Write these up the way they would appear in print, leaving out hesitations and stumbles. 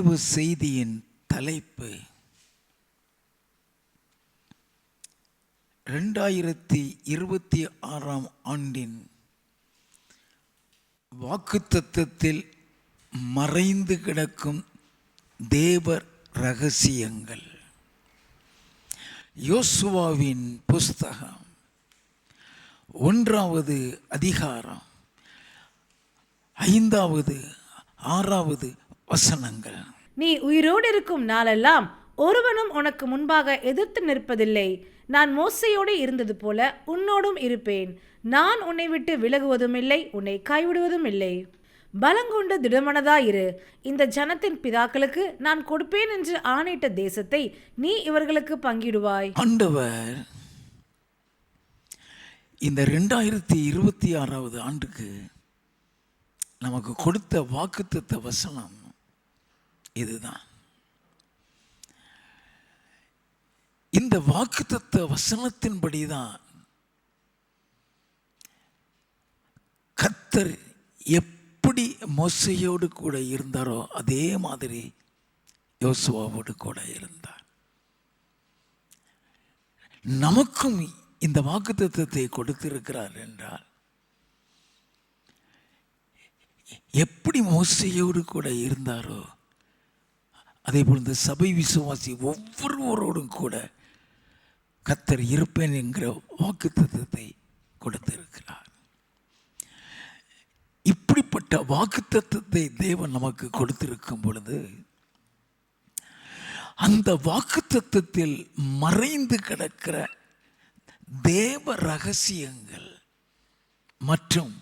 தேவ செய்தியின் தலைப்பு 2026 ஆண்டின் வாக்குத்தத்தத்தில் மறைந்து கிடக்கும் தேவ ரகசியங்கள். யோசுவாவின் புஸ்தகம் 1வது அதிகாரம் 5வது 6வது வசனங்கள். நீ உயிரோடு இருக்கும் நாளெல்லாம் ஒருவனும் உனக்கு முன்பாக எதிர்த்து நிற்பதில்லை. நான் மோசையோடு இருந்தது போல உன்னோடும் இருப்பேன். நான் உன்னை விட்டு விலகுவதும் இல்லை, உன்னை கைவிடுவதும் இல்லை. பலங்கொண்டு திடமனதாயிரு. இந்த ஜனத்தின் பிதாக்களுக்கு நான் கொடுப்பேன் என்று ஆணையிட்ட தேசத்தை நீ இவர்களுக்கு பங்கிடுவாய். ஆண்டவர் இந்த 2026வது ஆண்டுக்கு நமக்கு கொடுத்த வாக்குத்தத்த வசனம் இதுதான். இந்த வாக்குத்தத்த வசனத்தின்படிதான் கர்த்தர் எப்படி மோசையோடு கூட இருந்தாரோ அதே மாதிரி யோசுவாவோடு கூட இருந்தார். நமக்கும் இந்த வாக்குத்தத்தத்தை கொடுத்திருக்கிறார் என்றால், எப்படி மோசையோடு கூட இருந்தாரோ அதே போல் இந்த சபை விசுவாசி ஒவ்வொருவரோடும் கூட கர்த்தர் இருப்பேன் என்கிற வாக்குத்தத்தத்தை கொடுத்திருக்கிறார். இப்படிப்பட்ட வாக்குத்தத்தத்தை தேவன் நமக்கு கொடுத்திருக்கும் பொழுது, அந்த வாக்குத்தத்தத்தில் மறைந்து கிடக்கிற தேவ ரகசியங்கள் மற்றும்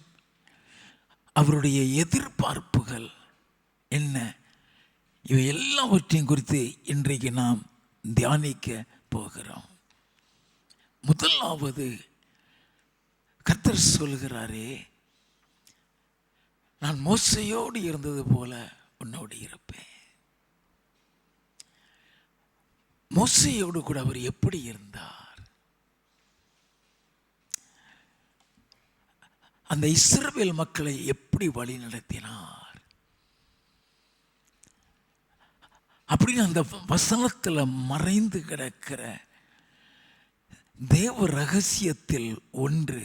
அவருடைய எதிர்பார்ப்புகள் என்ன, இவை எல்லாவற்றையும் குறித்து இன்றைக்கு நாம் தியானிக்க போகிறோம். முதலாவது, கர்த்தர் சொல்கிறாரே, நான் மோசையோடு இருந்தது போல உன்னோடு இருப்பேன். மோசையோடு கூட அவர் எப்படி இருந்தார்? அந்த இஸ்ரவேல் மக்களை எப்படி வழி நடத்தினார் அப்படின்னு அந்த வசனத்தில் மறைந்து கிடக்கிற தேவ ரகசியத்தில் ஒன்று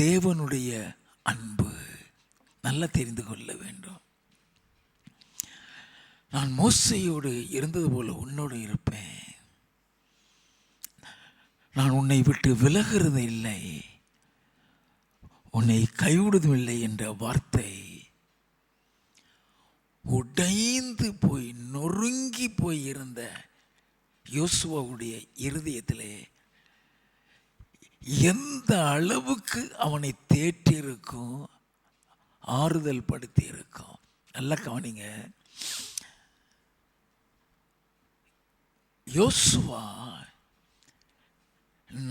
தேவனுடைய அன்பு. நல்லா தெரிந்து கொள்ள வேண்டும். நான் மோசையோடு இருந்தது போல உன்னோடு இருப்பேன். நான் உன்னை விட்டு விலகிறது இல்லை, உன்னை கைவிடுவதும் இல்லை என்ற வார்த்தை உடைந்து போய் நொறுங்கி போய் இருந்த யோசுவாவுடைய இருதயத்திலே எந்த அளவுக்கு அவனை தேற்றிருக்கும், ஆறுதல் படுத்தி இருக்கும். நல்லா கவனிங்க. யோசுவா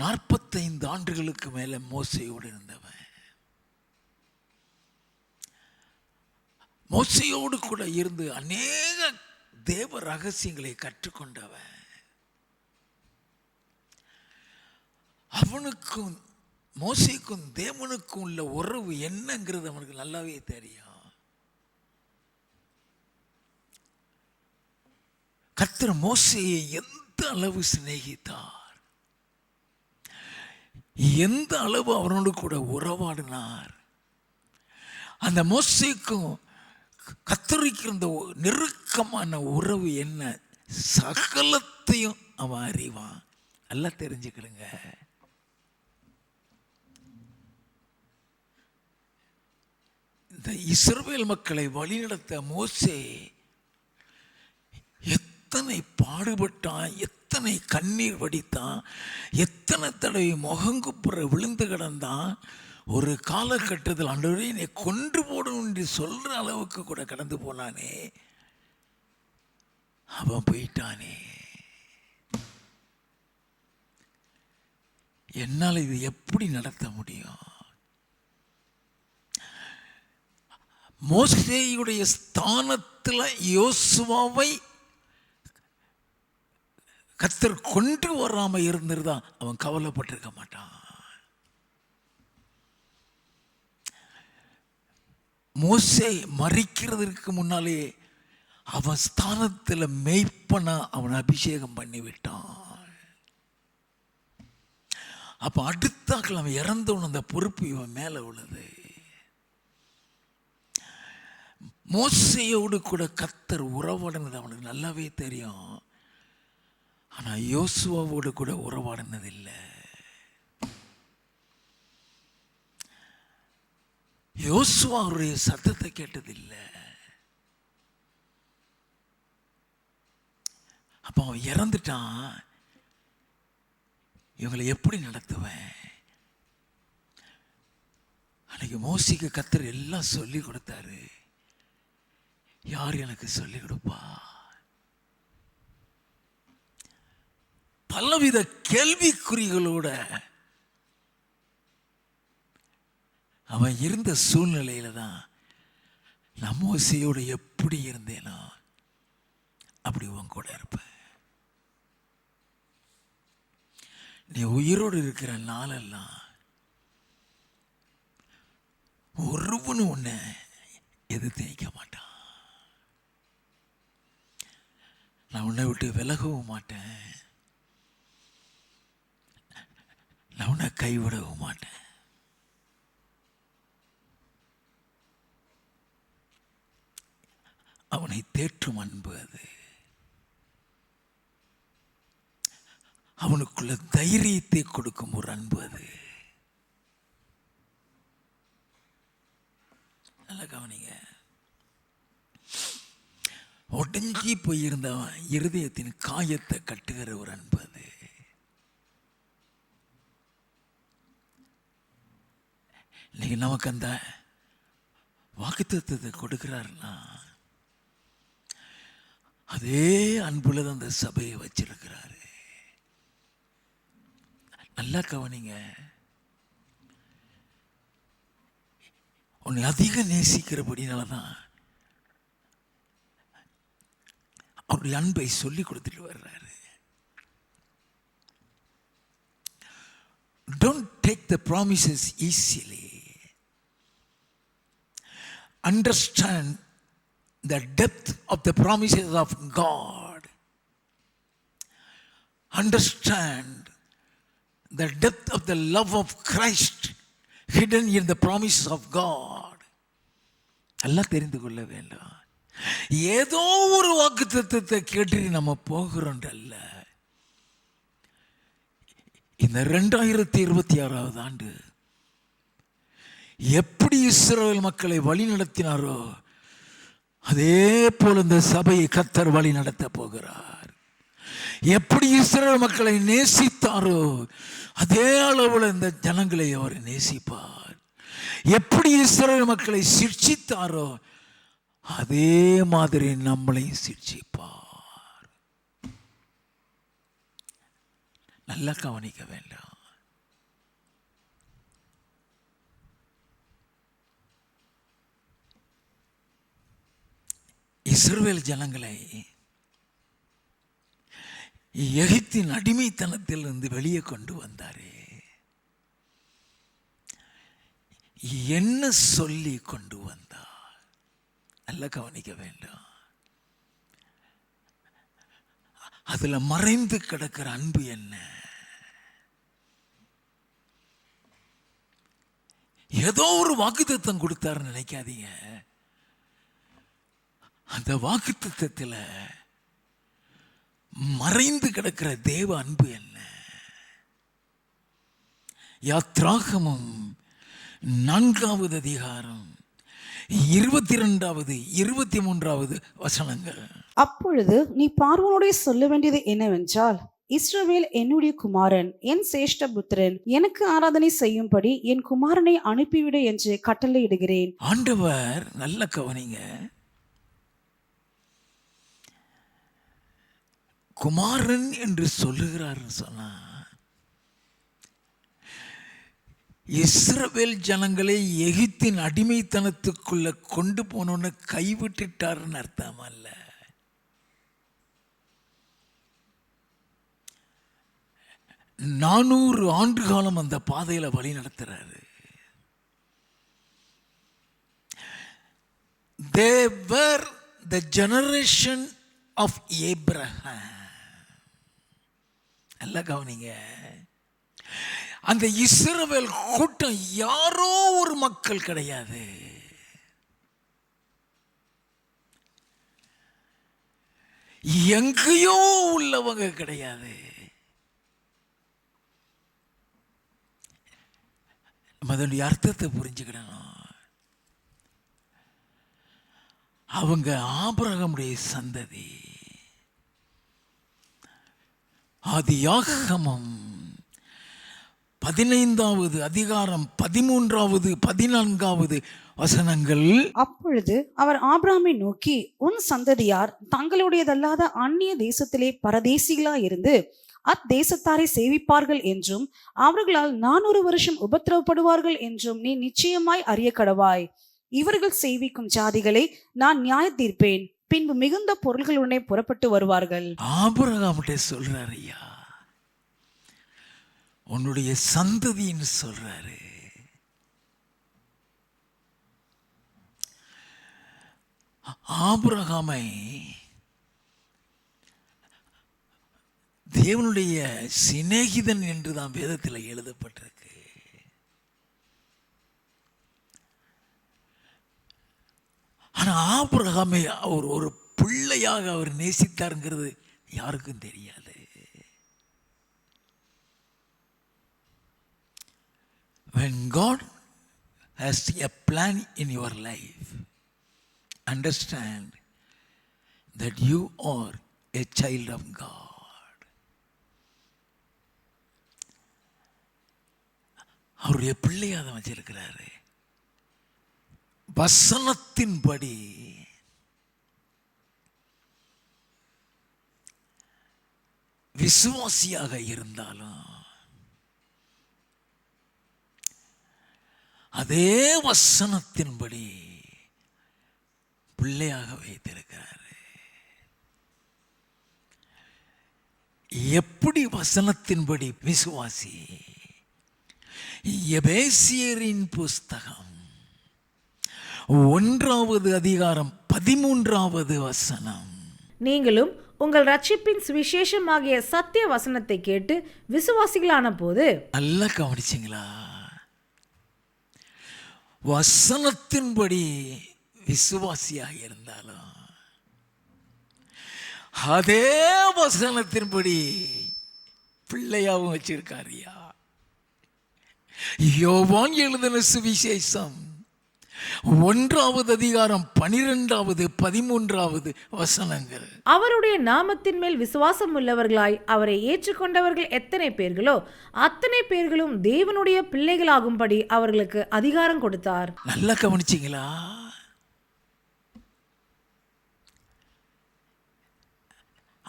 45 ஆண்டுகளுக்கு மேல மோசையோடு இருந்தவன். மோசையோடு கூட இருந்து அநேக தேவ ரகசியங்களை கற்றுக்கொண்டவன். அவனுக்கும் மோசைக்கும் தேவனுக்கும் உள்ள உறவு என்னங்கிறது அவனுக்கு நல்லாவே தெரியும். கர்த்தர் மோசையை எந்த அளவு சிநேகித்தார், எந்த அளவு அவனோடு கூட உறவாடினார், அந்த மோசைக்கும் கர்த்தருக்கு இருந்த நெருக்கமான உறவு என்ன, சகலத்தையும் அவன் அறிவான். நல்லா தெரிஞ்சுக்கிடுங்க. இந்த இஸ்ரவேல் மக்களை வழிநடத்த மோசே எத்தனை பாடுபட்டான், எத்தனை கண்ணீர் வடித்தான், எத்தனை தடவை முகங்குப்புற விழுந்து கிடந்தான். ஒரு காலகட்டத்தில் ஆண்டவரே என்னை கொன்று போடணும் என்று சொல்ற அளவுக்கு கூட கடந்து போனானே, அவன் போயிட்டானே. என்னால் இது எப்படி நடத்த முடியும்? மோசேயுடைய ஸ்தானத்தில் யோசுவாவை கர்த்தர் கொண்டு வராம இருந்திருந்தா அவன் கவலைப்பட்டிருக்க மாட்டான். மோசே மரிக்கிறதற்கு முன்னாலே அவன் ஸ்தானத்தில் மெய்ப்பனா அவனை அபிஷேகம் பண்ணி விட்டான். அப்போ அடுத்தாக்கள் அவன் இறந்தவன் அந்த பொறுப்பு இவன் மேலே உள்ளது. மோசையோடு கூட கர்த்தர் உறவாடினது அவனுக்கு நல்லாவே தெரியும். ஆனால் யோசுவாவோடு கூட உறவாடினது இல்லை. யோசுவா அவருடைய சத்தத்தை கேட்டதில்லை. அப்போ அவன் இறந்துட்டான். இவங்களை எப்படி நடத்துவேன்? அன்னைக்கு மோசைக்கு கர்த்தர் எல்லாம் சொல்லி கொடுத்தாரு. யார் எனக்கு சொல்லிக் கொடுப்பா? பலவித கேள்விக்குறிகளோட அவன் இருந்த சூழ்நிலையில தான் நான் மோசையோடு எப்படி இருந்தேனோ அப்படி உன் கூட இருப்பேன். நீ உயிரோடு இருக்கிற நாளெல்லாம் ஒருவனும் உன்னை எதிர்த்து நிற்க மாட்டான். நான் உன்னை விட்டு விலகவும் மாட்டேன். நான் உன்னை கைவிடவும் மாட்டேன். அவனை தேற்றும் அன்பு அது. அவனுக்குள்ள தைரியத்தை கொடுக்கும் ஒரு அன்பு அது. நல்லா கவனிங்க. உடஞ்சி போயிருந்தவன் இருதயத்தின் காயத்தை கட்டுகிற ஒரு அன்பு அது. இன்னைக்கு நமக்கு அந்த வாக்குத்தத்தத்தை கொடுக்கிறாருன்னா அதே அன்புல தான் அந்த சபையை வச்சிருக்கிறாரு. நல்லா கவனிங்க. உன்னை அதிக நேசிக்கிறபடினாலதான் அவருடைய அன்பை சொல்லி கொடுத்துட்டு வர்றாரு. Don't take the promises easily. Understand the depth of the promises of God. Understand the depth of the love of Christ hidden in the promises of God. எல்லாம் தெரிந்து கொள்ள வேண்டும். ஏதோ ஒரு வாக்குத்தத்தத்தை கேட்டு நம்ம போகிறோம் அல்ல. இந்த 2026 ஆண்டு எப்படி இஸ்ரவேல் மக்களை வழி நடத்தினாரோ அதே போல இந்த சபையை கர்த்தர் வழி நடத்த போகிறார். எப்படி இஸ்ரவேல் மக்களை நேசித்தாரோ அதே அளவில் இந்த ஜனங்களை அவர் நேசிப்பார். எப்படி இஸ்ரவேல் மக்களை சிட்சித்தாரோ அதே மாதிரி நம்மளை சிட்சிப்பார். நல்லா கவனிக்க வேண்டாம். இஸ்ரவேல் ஜனங்களை எகிப்தின் அடிமைத்தனத்தில் இருந்து வெளியே கொண்டு வந்தாரே, என்ன சொல்லி கொண்டு வந்தார்? நல்லா கவனிக்க வேண்டாம். அதுல மறைந்து கிடக்கிற அன்பு என்ன? ஏதோ ஒரு வாக்குத்தத்தம் கொடுத்தாருன்னு நினைக்காதீங்க. அந்த வாக்குத்தத்தத்தில் மறைந்து கிடக்கிற தேவ அன்பு என்ன? யாத்ராகமம் 4வது அதிகாரம் 22வது 23வது வசனங்கள். அப்பொழுது நீ பார்வோனோடே சொல்ல வேண்டியது என்னவென்றால், இஸ்ரவேல் என்னுடைய குமாரன், என் சேஷ்ட புத்திரன், எனக்கு ஆராதனை செய்யும்படி என் குமாரனை அனுப்பிவிடு என்று கட்டளையிடுகிறேன். ஆண்டவர் நல்ல கவனிங்க, குமாரன் என்று சொல்லுகிறார் சொன்னா இஸ்ரவேல் ஜனங்களை எகிப்தின் அடிமைத்தனத்துக்குள்ள கொண்டு போனோன்னு கைவிட்டுட்டாருன்னு அர்த்தம் அல்ல. நானூறு ஆண்டு காலம் அந்த பாதையில வழி நடத்துறாரு. They were the generation of Abraham. நல்லா கவனிங்க. அந்த இஸ்ரவேல் கூட்டம் யாரோ ஒரு மக்கள் கிடையாது. எங்கேயோ உள்ளவங்க கிடையாது. அதனுடைய அர்த்தத்தை புரிஞ்சுக்கிடணும். அவங்க ஆபிரகாமுடைய சந்ததி. ஆதியாகமம் 15வது அதிகாரம் 13வது 14வது வசனங்கள். அப்பொழுது அவர் ஆபிரகாமை நோக்கி, உன் சந்ததியார் தங்களுடையதல்லாத அந்நிய தேசத்திலே பரதேசிகளா இருந்து அத்தேசத்தாரை சேவிப்பார்கள் என்றும் அவர்களால் 400 வருஷம் உபத்திரவப்படுவார்கள் என்றும் நீ நிச்சயமாய் அறிய கடவாய். இவர்கள் சேவிக்கும் ஜாதிகளை நான் நியாய தீர்ப்பேன், பின்பு மிகுந்த பொருள்களுடனே புறப்பட்டு வருவார்கள். ஆபிரகாம்கிட்ட சொல்றாரு, ஐயா உன்னுடைய சந்ததின்னு சொல்றாரு. ஆபிரகாமை தேவனுடைய சிநேகிதன் என்று தான் வேதத்தில் எழுதப்பட்டிருக்கு. ஆனா ஆபிரகாமை அவர் ஒரு பிள்ளையாக அவர் நேசித்தாருங்கிறது யாருக்கும் தெரியாது. When God has a plan in your life, understand that you are a child of God. அவருடைய பிள்ளையாக தான் வச்சிருக்கிறாரு. வசனத்தின்படி விசுவாசியாக இருந்தாலும் அதே வசனத்தின்படி பிள்ளையாக வைத்திருக்கிறாரு. எப்படி வசனத்தின்படி விசுவாசி? எபேசியரின் புஸ்தகம் 1வது அதிகாரம் 13வது வசனம். நீங்களும் உங்கள் ரட்சிப்பின் சுவிசேஷமாகிய சத்திய வசனத்தை கேட்டு விசுவாசிகளான போது. நல்லா கவனிச்சிங்களா? வசனத்தின்படி விசுவாசியாக இருந்தாலும் அதே வசனத்தின்படி பிள்ளையாவும் வச்சிருக்காரியா. யோவான் எழுதின சுவிசேஷம் 1வது அதிகாரம் 12வது 13வது வசனங்கள். அவருடைய நாமத்தின் மேல் விசுவாசம் உள்ளவர்களாய் அவரை ஏற்றுக்கொண்டவர்கள் எத்தனை பேர்களோ அத்தனை பேர்களும் தேவனுடைய பிள்ளைகளாகும்படி அவர்களுக்கு அதிகாரம் கொடுத்தார். நல்லா கவனிச்சிங்களா?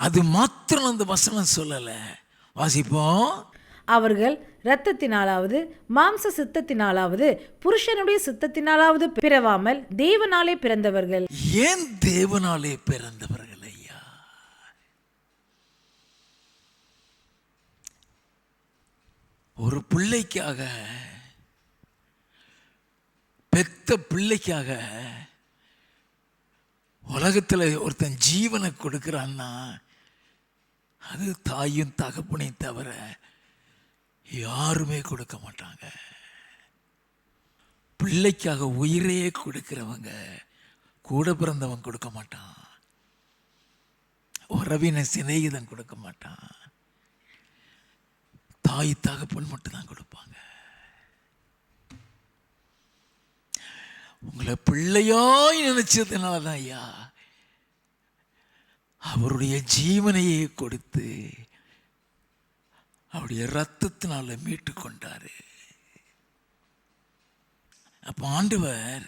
அது மாத்திரம் அந்த வசனம் சொல்லல. வாசிப்போம். அவர்கள் இரத்தத்தினாலாவது மாம்ச சித்தத்தினாலாவது புருஷனுடைய சித்தத்தினாலாவது பிறவாமல் தேவனாலே பிறந்தவர்கள். ஏன் தேவனாலே பிறந்தவர்கள் ஐயா? ஒரு பிள்ளைக்காக, பெத்த பிள்ளைக்காக உலகத்தில் ஒருத்தன் ஜீவனை கொடுக்கிறான்னா அது தாயும் தகப்பனையும் தவிர யாருமே கொடுக்க மாட்டாங்க. பிள்ளைக்காக உயிரையே கொடுக்கிறவங்க கூட பிறந்தவன் கொடுக்க மாட்டான், உறவின சிநேகிதன் கொடுக்க மாட்டான், தாய் தகப்பன் மட்டும்தான் கொடுப்பாங்க. உங்களை பிள்ளையாய் நினைச்சதுனால தான் ஐயா அவருடைய ஜீவனையே கொடுத்து அவருடைய ரத்தத்தினால மீட்டு கொண்டாரு. அப்ப ஆண்டவர்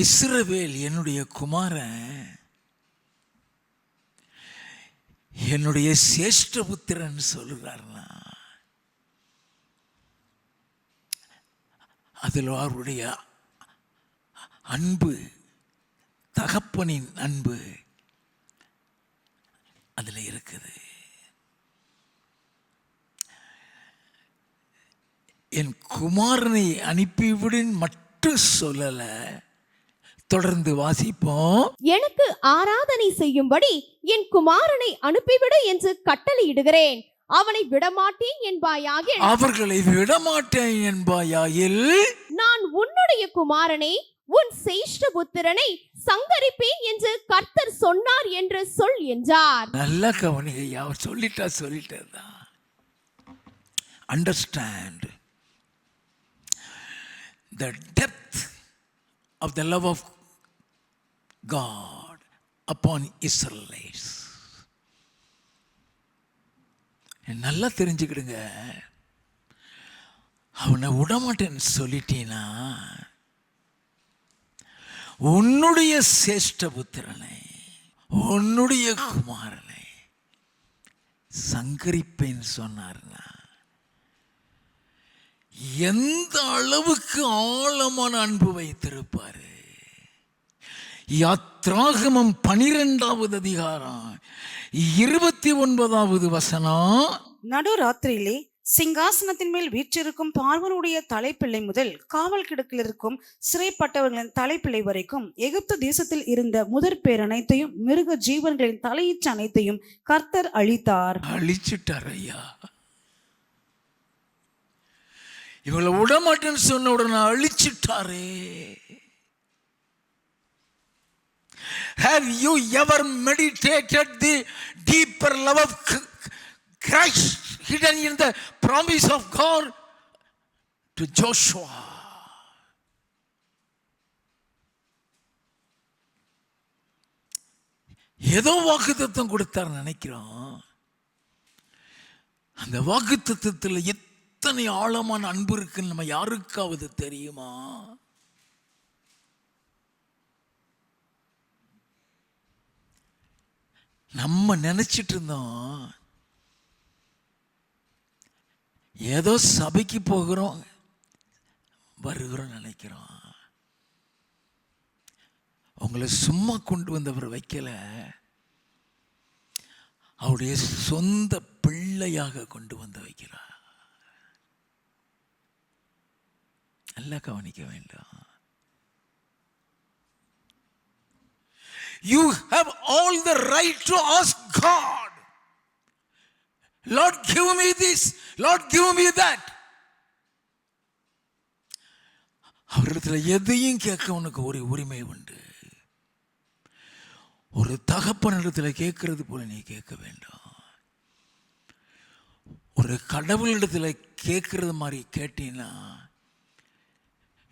இஸ்ரவேல் என்னுடைய குமாரன், என்னுடைய சேஷ்டபுத்திரன் சொல்லுறாருன்னா அதில் அவருடைய அன்பு, தகப்பனின் அன்பு அதில் இருக்குது. என் குமாரனை அனுப்பிவிடின் மட்டும் மட்டும் சொல்லல. தொடர்ந்து வாசிப்போம். எனக்கு ஆராதனை செய்யும்படி என் குமாரனை அனுப்பிவிடு என்று கட்டளையிடுகிறேன். அவனை விடமாட்டேன் என்பாயாகில் அவர்களை விடமாட்டேன் என்பாயாகில் நான் உன்னுடைய குமாரனை உன் சேஷ்ட புத்திரனை சங்கரிப்பேன் என்று கர்த்தர் சொன்னார் என்று சொல் என்றார். நல்ல கவனிகை. அவர் சொல்லிட்டதான். Understand the depth of the love of God upon Israelites. நல்லா தெரிஞ்சுக்கிடுங்க. அவனை விடமாட்டேன்னு சொல்லிட்டீனா உன்னுடைய சேஷ்ட புத்திரனை உன்னுடைய குமாரனை சங்கரிப்பேன்னு சொன்னார்னா எந்த அளவுக்கு ஆழமான அன்பு வைத்திருப்பாரு. யாத்ராகமம் 12வது அதிகாரம் 29வது வசனம். நடுராத்திரியிலே சிங்காசனத்தின் மேல் வீற்றிருக்கும் பார்வனுடைய தலைப்பிள்ளை முதல் காவல் கிடக்கில் இருக்கும் சிறைப்பட்டவர்களின் தலைப்பிள்ளை வரைக்கும் எகிப்து தேசத்தில் இருந்த முதற் பேர் அனைத்தையும் மிருக ஜீவன்களின் தலையீச்சு அனைத்தையும் கர்த்தர் அழித்தார். அழிச்சிட்டார் ஐயா. இவளை விடமாட்டேன்னு சொன்ன உடனே அழிச்சிட்டாரே. Have you ever meditated the deeper love of Christ hidden in the promise of God to Joshua? ஏதோ வாக்குத்தத்தம் கொடுத்தார் நினைக்கிறோம். அந்த வாக்குத்தத்தத்தில் எத்தனை ஆழமான அன்பு இருக்குன்னு நம்ம யாருக்காவது தெரியுமா? நம்ம நினைச்சிட்டு இருந்தோம் ஏதோ சபைக்கு போகிறோம் வருகிறோம் நினைக்கிறோம். உங்களை சும்மா கொண்டு வந்தவர் வைக்கல, அவருடைய சொந்த பிள்ளையாக கொண்டு வந்து வைக்கிறார். நல்லா கவனிக்க வேண்டும். You have all the right to ask God, Lord, give me this, Lord, give me that. அவரிடத்தில் எதையும் கேட்க உனக்கு ஒரு உரிமை உண்டு. ஒரு தகப்பனிடத்தில் கேட்கறது போல நீ கேட்க வேண்டாம். ஒரு கடவுளிடத்தில் கேட்கறது மாதிரி கேட்டீங்கன்னா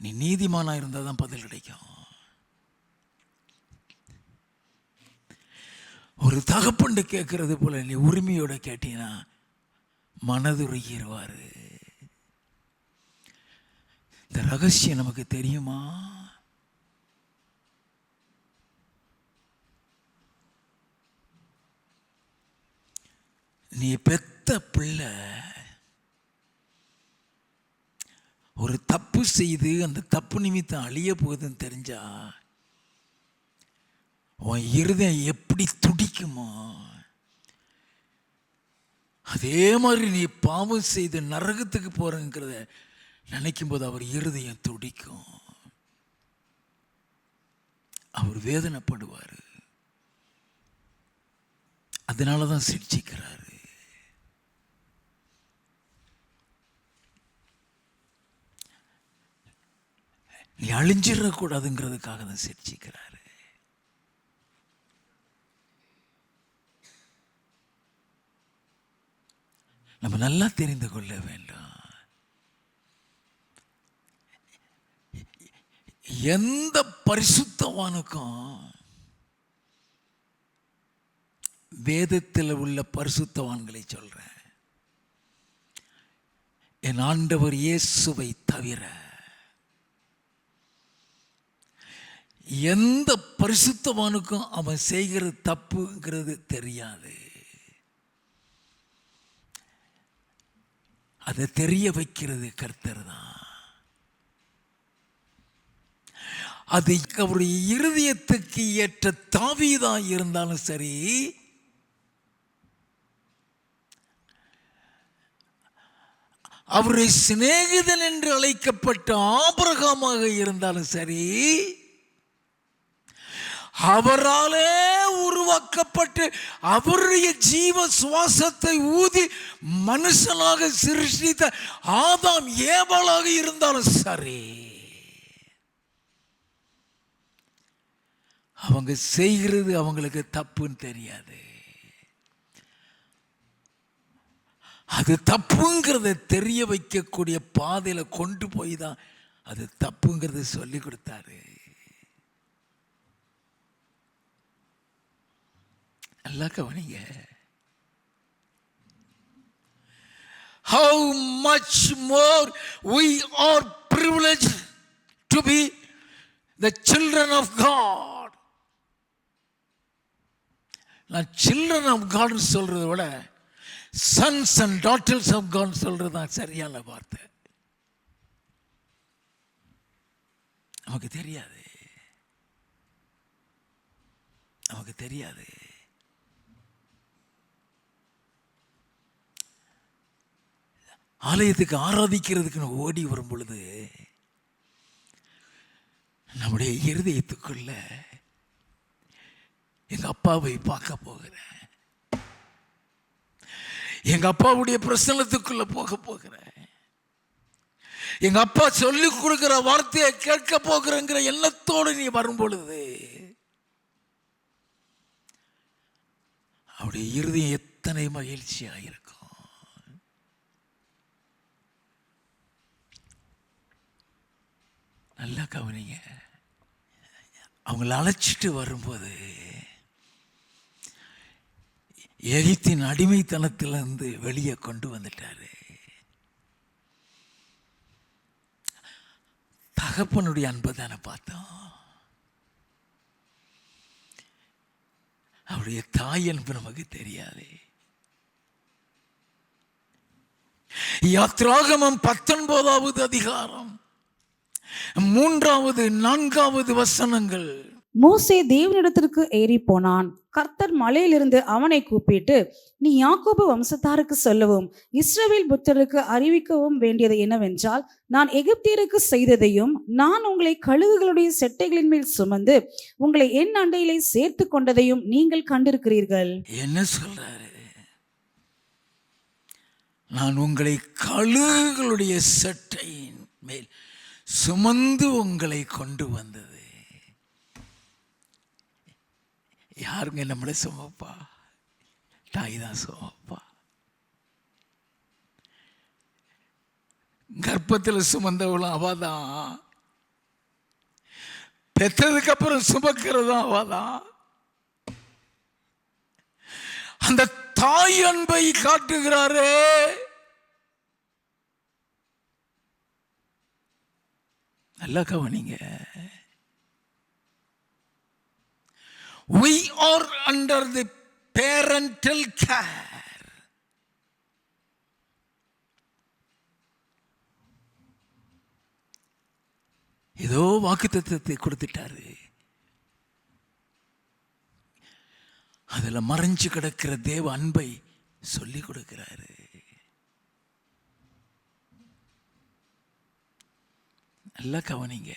நீ நீதிமானா இருந்தால் தான் பதில் கிடைக்கும். ஒரு தகப்பண்டு கேட்கறது போல நீ உரிமையோட கேட்டீங்கன்னா மனதுருகிடுவாரு. இந்த ரகசியம் நமக்கு தெரியுமா? நீ பெத்த பிள்ளை ஒரு தப்பு செய்து அந்த தப்பு நிமித்தம் அழிய போகுதுன்னு தெரிஞ்சா உன் இருதயம் எப்படி துடிக்குமோ அதே மாதிரி நீ பாவம் செய்து நரகத்துக்கு போறங்கிறத நினைக்கும் போது அவர் இருதயம் துடிக்கும். அவர் வேதனைப்படுவார். அதனாலதான் சிரிச்சிக்கிறாரு. நீ அழிஞ்சிடக்கூடாதுங்கிறதுக்காக தான் சிரிச்சிக்கிறாரு. நம்ம நல்லா தெரிந்து கொள்ள வேண்டும். எந்த பரிசுத்தவானுக்கும் வேதத்தில் உள்ள பரிசுத்தவான்களை சொல்றேன், என் ஆண்டவர் இயேசுவை தவிர எந்த பரிசுத்தவானுக்கும் அவன் செய்கிற தப்புங்கிறது தெரியாது. அதை தெரிய வைக்கிறது கர்த்தர் தான். அது அவருடைய இருதயத்துக்கு ஏற்ற தாவீதா இருந்தாலும் சரி, அவருடைய சிநேகிதன் என்று அழைக்கப்பட்ட ஆபிரகாமாக இருந்தாலும் சரி, அவராலே உருவாக்கப்பட்டு அவருடைய ஜீவ சுவாசத்தை ஊதி மனுஷனாக சிருஷ்டித்த ஆதாம் ஏவாளாக இருந்தாலும் சரி, அவங்க செய்கிறது அவங்களுக்கு தப்புன்னு தெரியாது. அது தப்புங்கிறத தெரிய வைக்கக்கூடிய பாதையில கொண்டு போய் தான் அது தப்புங்கிறத சொல்லி கொடுத்தாரு. நல்லா கவனிங்க. How much more we are privileged to be the children of God. நான் children of God சொல்றதை விட sons and daughters of God சொல்றது தான் சரியான வார்த்தை. நமக்கு தெரியாது, நமக்கு தெரியாது. ஆலயத்துக்கு ஆராதிக்கிறதுக்கு ஓடி வரும் பொழுது நம்முடைய இருதயத்துக்குள்ள எங்க அப்பாவை பார்க்க போகிறேன், எங்க அப்பாவுடைய பிரசன்னத்துக்குள்ள போகிறேன், எங்க அப்பா சொல்லி கொடுக்கிற வார்த்தையை கேட்க போகிறேங்கிற எண்ணத்தோடு நீ வரும் பொழுது அவருடைய இருதயம் எத்தனை மகிழ்ச்சியாக இருக்கும். நல்லா கவனிங்க. அவங்கள அழைச்சிட்டு வரும்போது எகிப்தின் அடிமைத்தனத்திலிருந்து வெளியே கொண்டு வந்துட்டாரு. தகப்பனுடைய அன்பை தானே பார்த்தோம். அவருடைய தாய் அன்பு நமக்கு தெரியாது. யாத்ராகமம் 19வது அதிகாரம் 3வது 4வது வசனங்கள். மோசே தேவனிடத்திற்கு ஏறி போனான். கர்த்தர் மலையிலிருந்து அவனை கூப்பிட்டு, நீ யாக்கோபு வம்சத்தாருக்கு சொல்லவும் இஸ்ரவேல் புத்திரருக்கு அறிவிக்கவும் வேண்டியது என்னவென்றால், நான் எகிப்தியருக்கு செய்ததையும் நான் உங்களை கழுகுகளுடைய செட்டைகளின் மேல் சுமந்து உங்களை என் அண்டையிலே சேர்த்து கொண்டதையும் நீங்கள் கண்டிருக்கிறீர்கள். என்ன சொல்றாரு? நான் உங்களை கழுகுகளுடைய செட்டையின் மேல் சுமந்து உங்களை கொண்டு வந்தது. யாருங்க நம்மளை சுமப்பா? தாய் தான் சுமப்பா. கர்ப்பத்தில் சுமந்தவளும் அவதான், பெற்றதுக்கு அப்புறம் சுமக்கிறதும் அவதான். அந்த தாய் அன்பை காட்டுகிறாரே. நல்லா கவனிங்க. We are under the parental care. ஏதோ வாக்குத்தத்தத்தை கொடுத்துட்டாரு, அதுல மறைஞ்சு கிடக்கிற தேவ அன்பை சொல்லி கொடுக்கிறாரு. நல்லா கவனிங்க.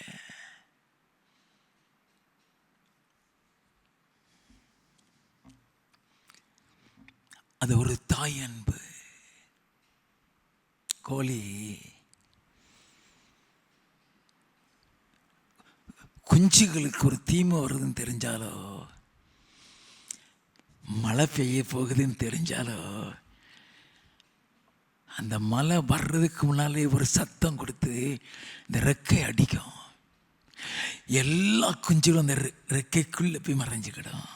அது ஒரு தாய் அன்பு. கோழி குஞ்சுகளுக்கு ஒரு தீமை வருதுன்னு தெரிஞ்சாலோ, மழை பெய்ய போகுதுன்னு தெரிஞ்சாலோ, அந்த மழை வர்றதுக்கு முன்னாலே ஒரு சத்தம் கொடுத்து இந்த ரெக்கை அடிக்கும். எல்லா குஞ்சுகளும் அந்த ரெக்கைக்குள்ள போய் மறைஞ்சுக்கிடும்.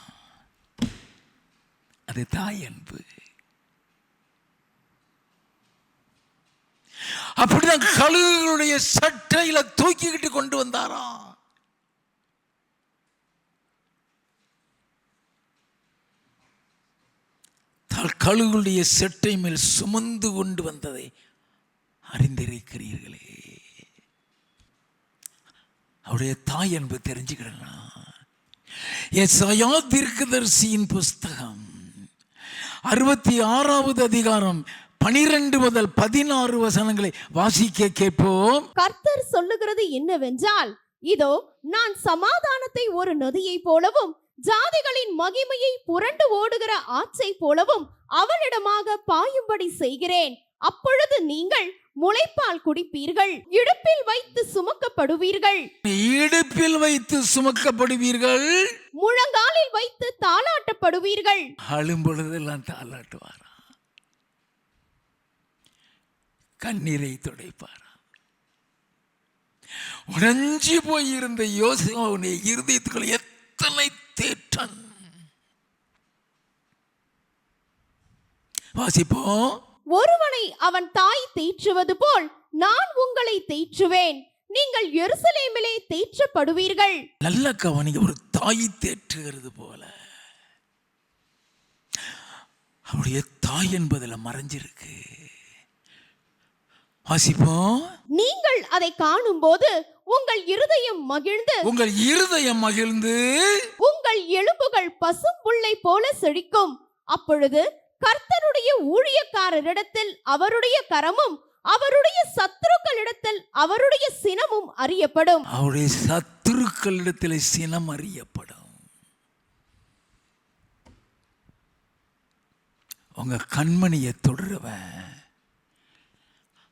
அது தாய் அன்பு. அப்படிதான் கழுகுகளுடைய சட்டையில தூக்கிக்கிட்டு கொண்டு வந்தாராம். கழுகுடைய செட்டை மேல் சுமந்து கொண்டு வந்ததை அறிந்திருக்கிறீர்களே. அவருடைய தாய் அன்பு தெரிஞ்சுக்கிடலாம். எசாயா தீர்க்கதரிசியின் புஸ்தகம் 66வது அதிகாரம் 12 முதல் 16 வசனங்களை வாசிக்க கேட்போம். கர்த்தர் சொல்லுகிறது என்னவென்றால், இதோ நான் சமாதானத்தை ஒரு நதியை போலவும் ஜாதிகளின் மகிமையை புரண்டு ஓடுகிற ஆற்றை போலவும் அவளிடமாக பாயும்படி செய்கிறேன். அப்பொழுது நீங்கள் முளைப்பால் குடிப்பீர்கள், இடுப்பில் வைத்து சுமக்கப்படுவீர்கள், இடுப்பில் வைத்து சுமக்கப்படுவீர்கள், முழங்காலில் வைத்து தாளாட்டப்படுவீர்கள். அழும் பொழுதெல்லாம் தாளாட்டுவாரா, கண்ணீரை துடைப்பாரா. உடைஞ்சி போயிருந்த யோசேப்புடைய இருதயத்துக்குள்ள எத்தனை தேற்றன். வாசிப்போம். ஒருவனை அவன் தாய் தேற்றுவது போல் நான் உங்களை தேற்றுவேன், நீங்கள் எருசலேமிலே தேற்றப்படுவீர்கள். நல்ல கவனிங்க, ஒரு தாய் தேற்றுகிறது போல அவருடைய தாய் என்பதில் மறைஞ்சிருக்கு. வாசிப்போம். நீங்கள் அதை காணும் போது உங்கள் இருதயம் மகிழ்ந்து, உங்கள் இருதயம் மகிழ்ந்து, உங்கள் எலும்புகள் பசும் புல்லை போல செழிக்கும். அப்பொழுது கர்த்தருடைய ஊழியக்காரரிடத்தில் அவருடைய கரமும் அவருடைய சத்துருக்களிடத்தில் அவருடைய சினமும் அறியப்படும். அவருடைய சத்துருக்களிடத்தில் சினம் அறியப்படும். உங்க கண்மணியை தொடருவன்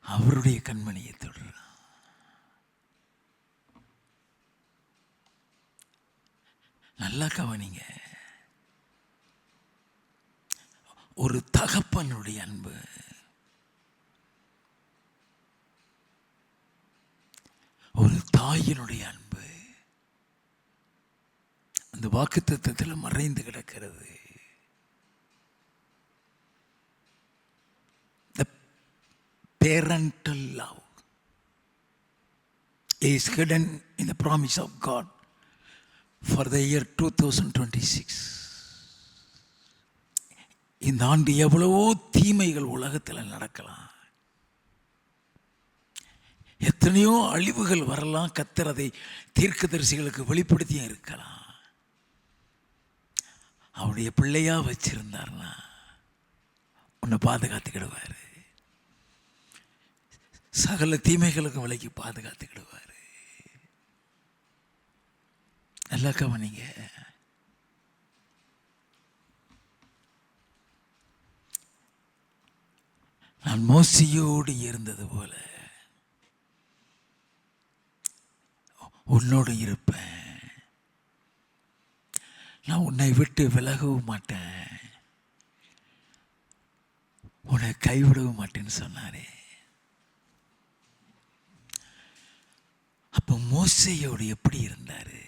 அவருடைய கண்மணியை தொடர்றான். நல்லா கவனிங்க. ஒரு தகப்பனுடைய அன்பு, ஒரு தாயினுடைய அன்பு அந்த வாக்குத்தத்தத்தில் மறைந்து கிடக்கிறது. The parental love is hidden in the promise of God for the year 2026. இந்த ஆண்டு எவ்வளவோ தீமைகள் உலகத்தில் நடக்கலாம், எத்தனையோ அழிவுகள் வரலாம். கர்த்தர் அதை தீர்க்கதரிசிகளுக்கு வெளிப்படுத்தியும் இருக்கலாம். அவருடைய பிள்ளையா வச்சிருந்தார்னா உன்னை பாதுகாத்துக்கிடுவாரு, சகல தீமைகளுக்கும் விலைக்கு பாதுகாத்துக்கிடுவாரு. நல்லா கவனிங்க. நான் மோசேயோடு இருந்தது போல உன்னோடு இருப்பேன், நான் உன்னை விட்டு விலகவும் மாட்டேன், உன்னை கைவிடவும் மாட்டேன்னு சொன்னாரே. அப்போ மோசேயோடு எப்படி இருந்தாரு?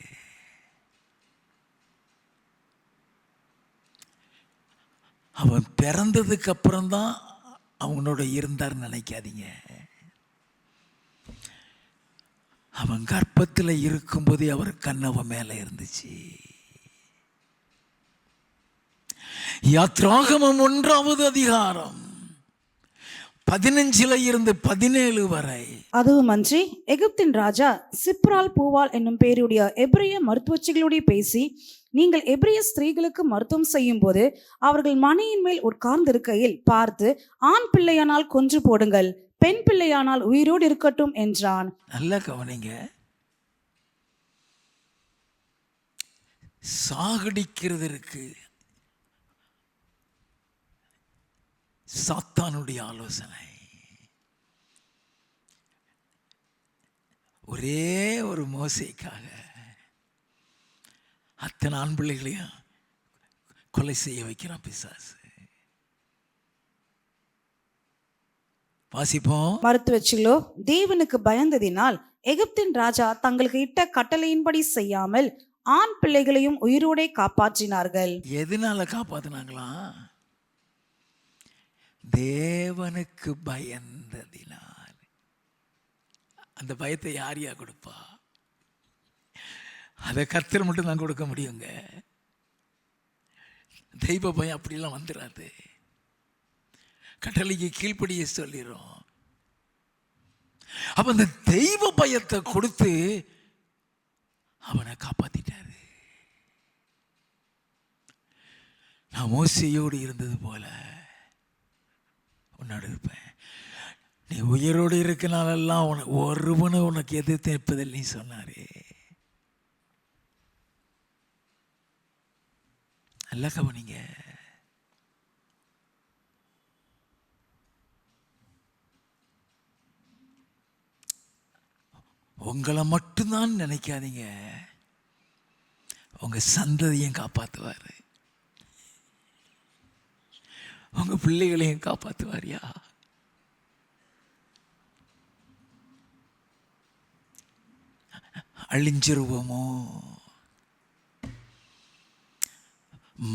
அவன் பிறந்ததுக்கு அப்புறம்தான் அவனோட இருந்தார்னு நினைக்காதீங்க. அவன் கர்ப்பத்தில் இருக்கும்போதே அவர் கண்ணவன் மேலே இருந்துச்சு. யாத்ராகமம் 1வது அதிகாரம் 15 இருந்து 17 வரை. அதுவுமன்றி எகிப்தின் ராஜா சிப்ரால் பூவால் என்னும் பேருடைய எபிரிய மருத்துவச்சிகளுடைய பேசி, நீங்கள் எபிரிய ஸ்திரீகளுக்கு மருத்துவம் செய்யும் போது அவர்கள் மனையின் மேல் உட்கார்ந்திருக்கையில் பார்த்து, ஆண் பிள்ளையானால் கொன்று போடுங்கள், பெண் பிள்ளையானால் உயிரோடு இருக்கட்டும் என்றான். நல்லா கவனிங்க. சாகடிக்கிறது இருக்கு சாத்தானுடைய ஆலோசனை. ஒரே ஒரு மோசேக்காக அத்தனை ஆண் பிள்ளைகளையும் கொலை செய்ய வைக்கிறான் பிசாசு. வாசிப்போம். மருத்துவச்சிகளோ தேவனுக்கு பயந்ததினால் எகிப்தின் ராஜா தங்களுக்கு இட்ட கட்டளையின்படி செய்யாமல் ஆண் பிள்ளைகளையும் உயிரோடே காப்பாற்றினார்கள். எதனால காப்பாத்தினாங்களாம்? தேவனுக்கு பயந்ததினால். அந்த பயத்தை யாரையா கொடுப்பா? அதை கர்த்தர் மட்டும் தான் கொடுக்க முடியுங்க. தெய்வ பயம் அப்படிலாம் வந்துடாது. கட்டளைக்கு கீழ்ப்படிய சொல்லிடும். அப்ப அந்த தெய்வ பயத்தை கொடுத்து அவனை காப்பாத்திட்டாரு. நான் மோசேயோடு இருந்தது போல உன்னோடு இருப்பேன். நீ உயிரோடு இருக்க நாளெல்லாம் ஒருவனை உனக்கு எதிர்த்து நிற்பதில் நீ சொன்னாரே. நல்லா கவனிங்க. உங்களை மட்டும்தான் நினைக்காதீங்க, உங்க சந்ததியும் காப்பாற்றுவார், உங்க பிள்ளைகளையும் காப்பாற்றுவாரியா? அழிஞ்சிருவோமோ,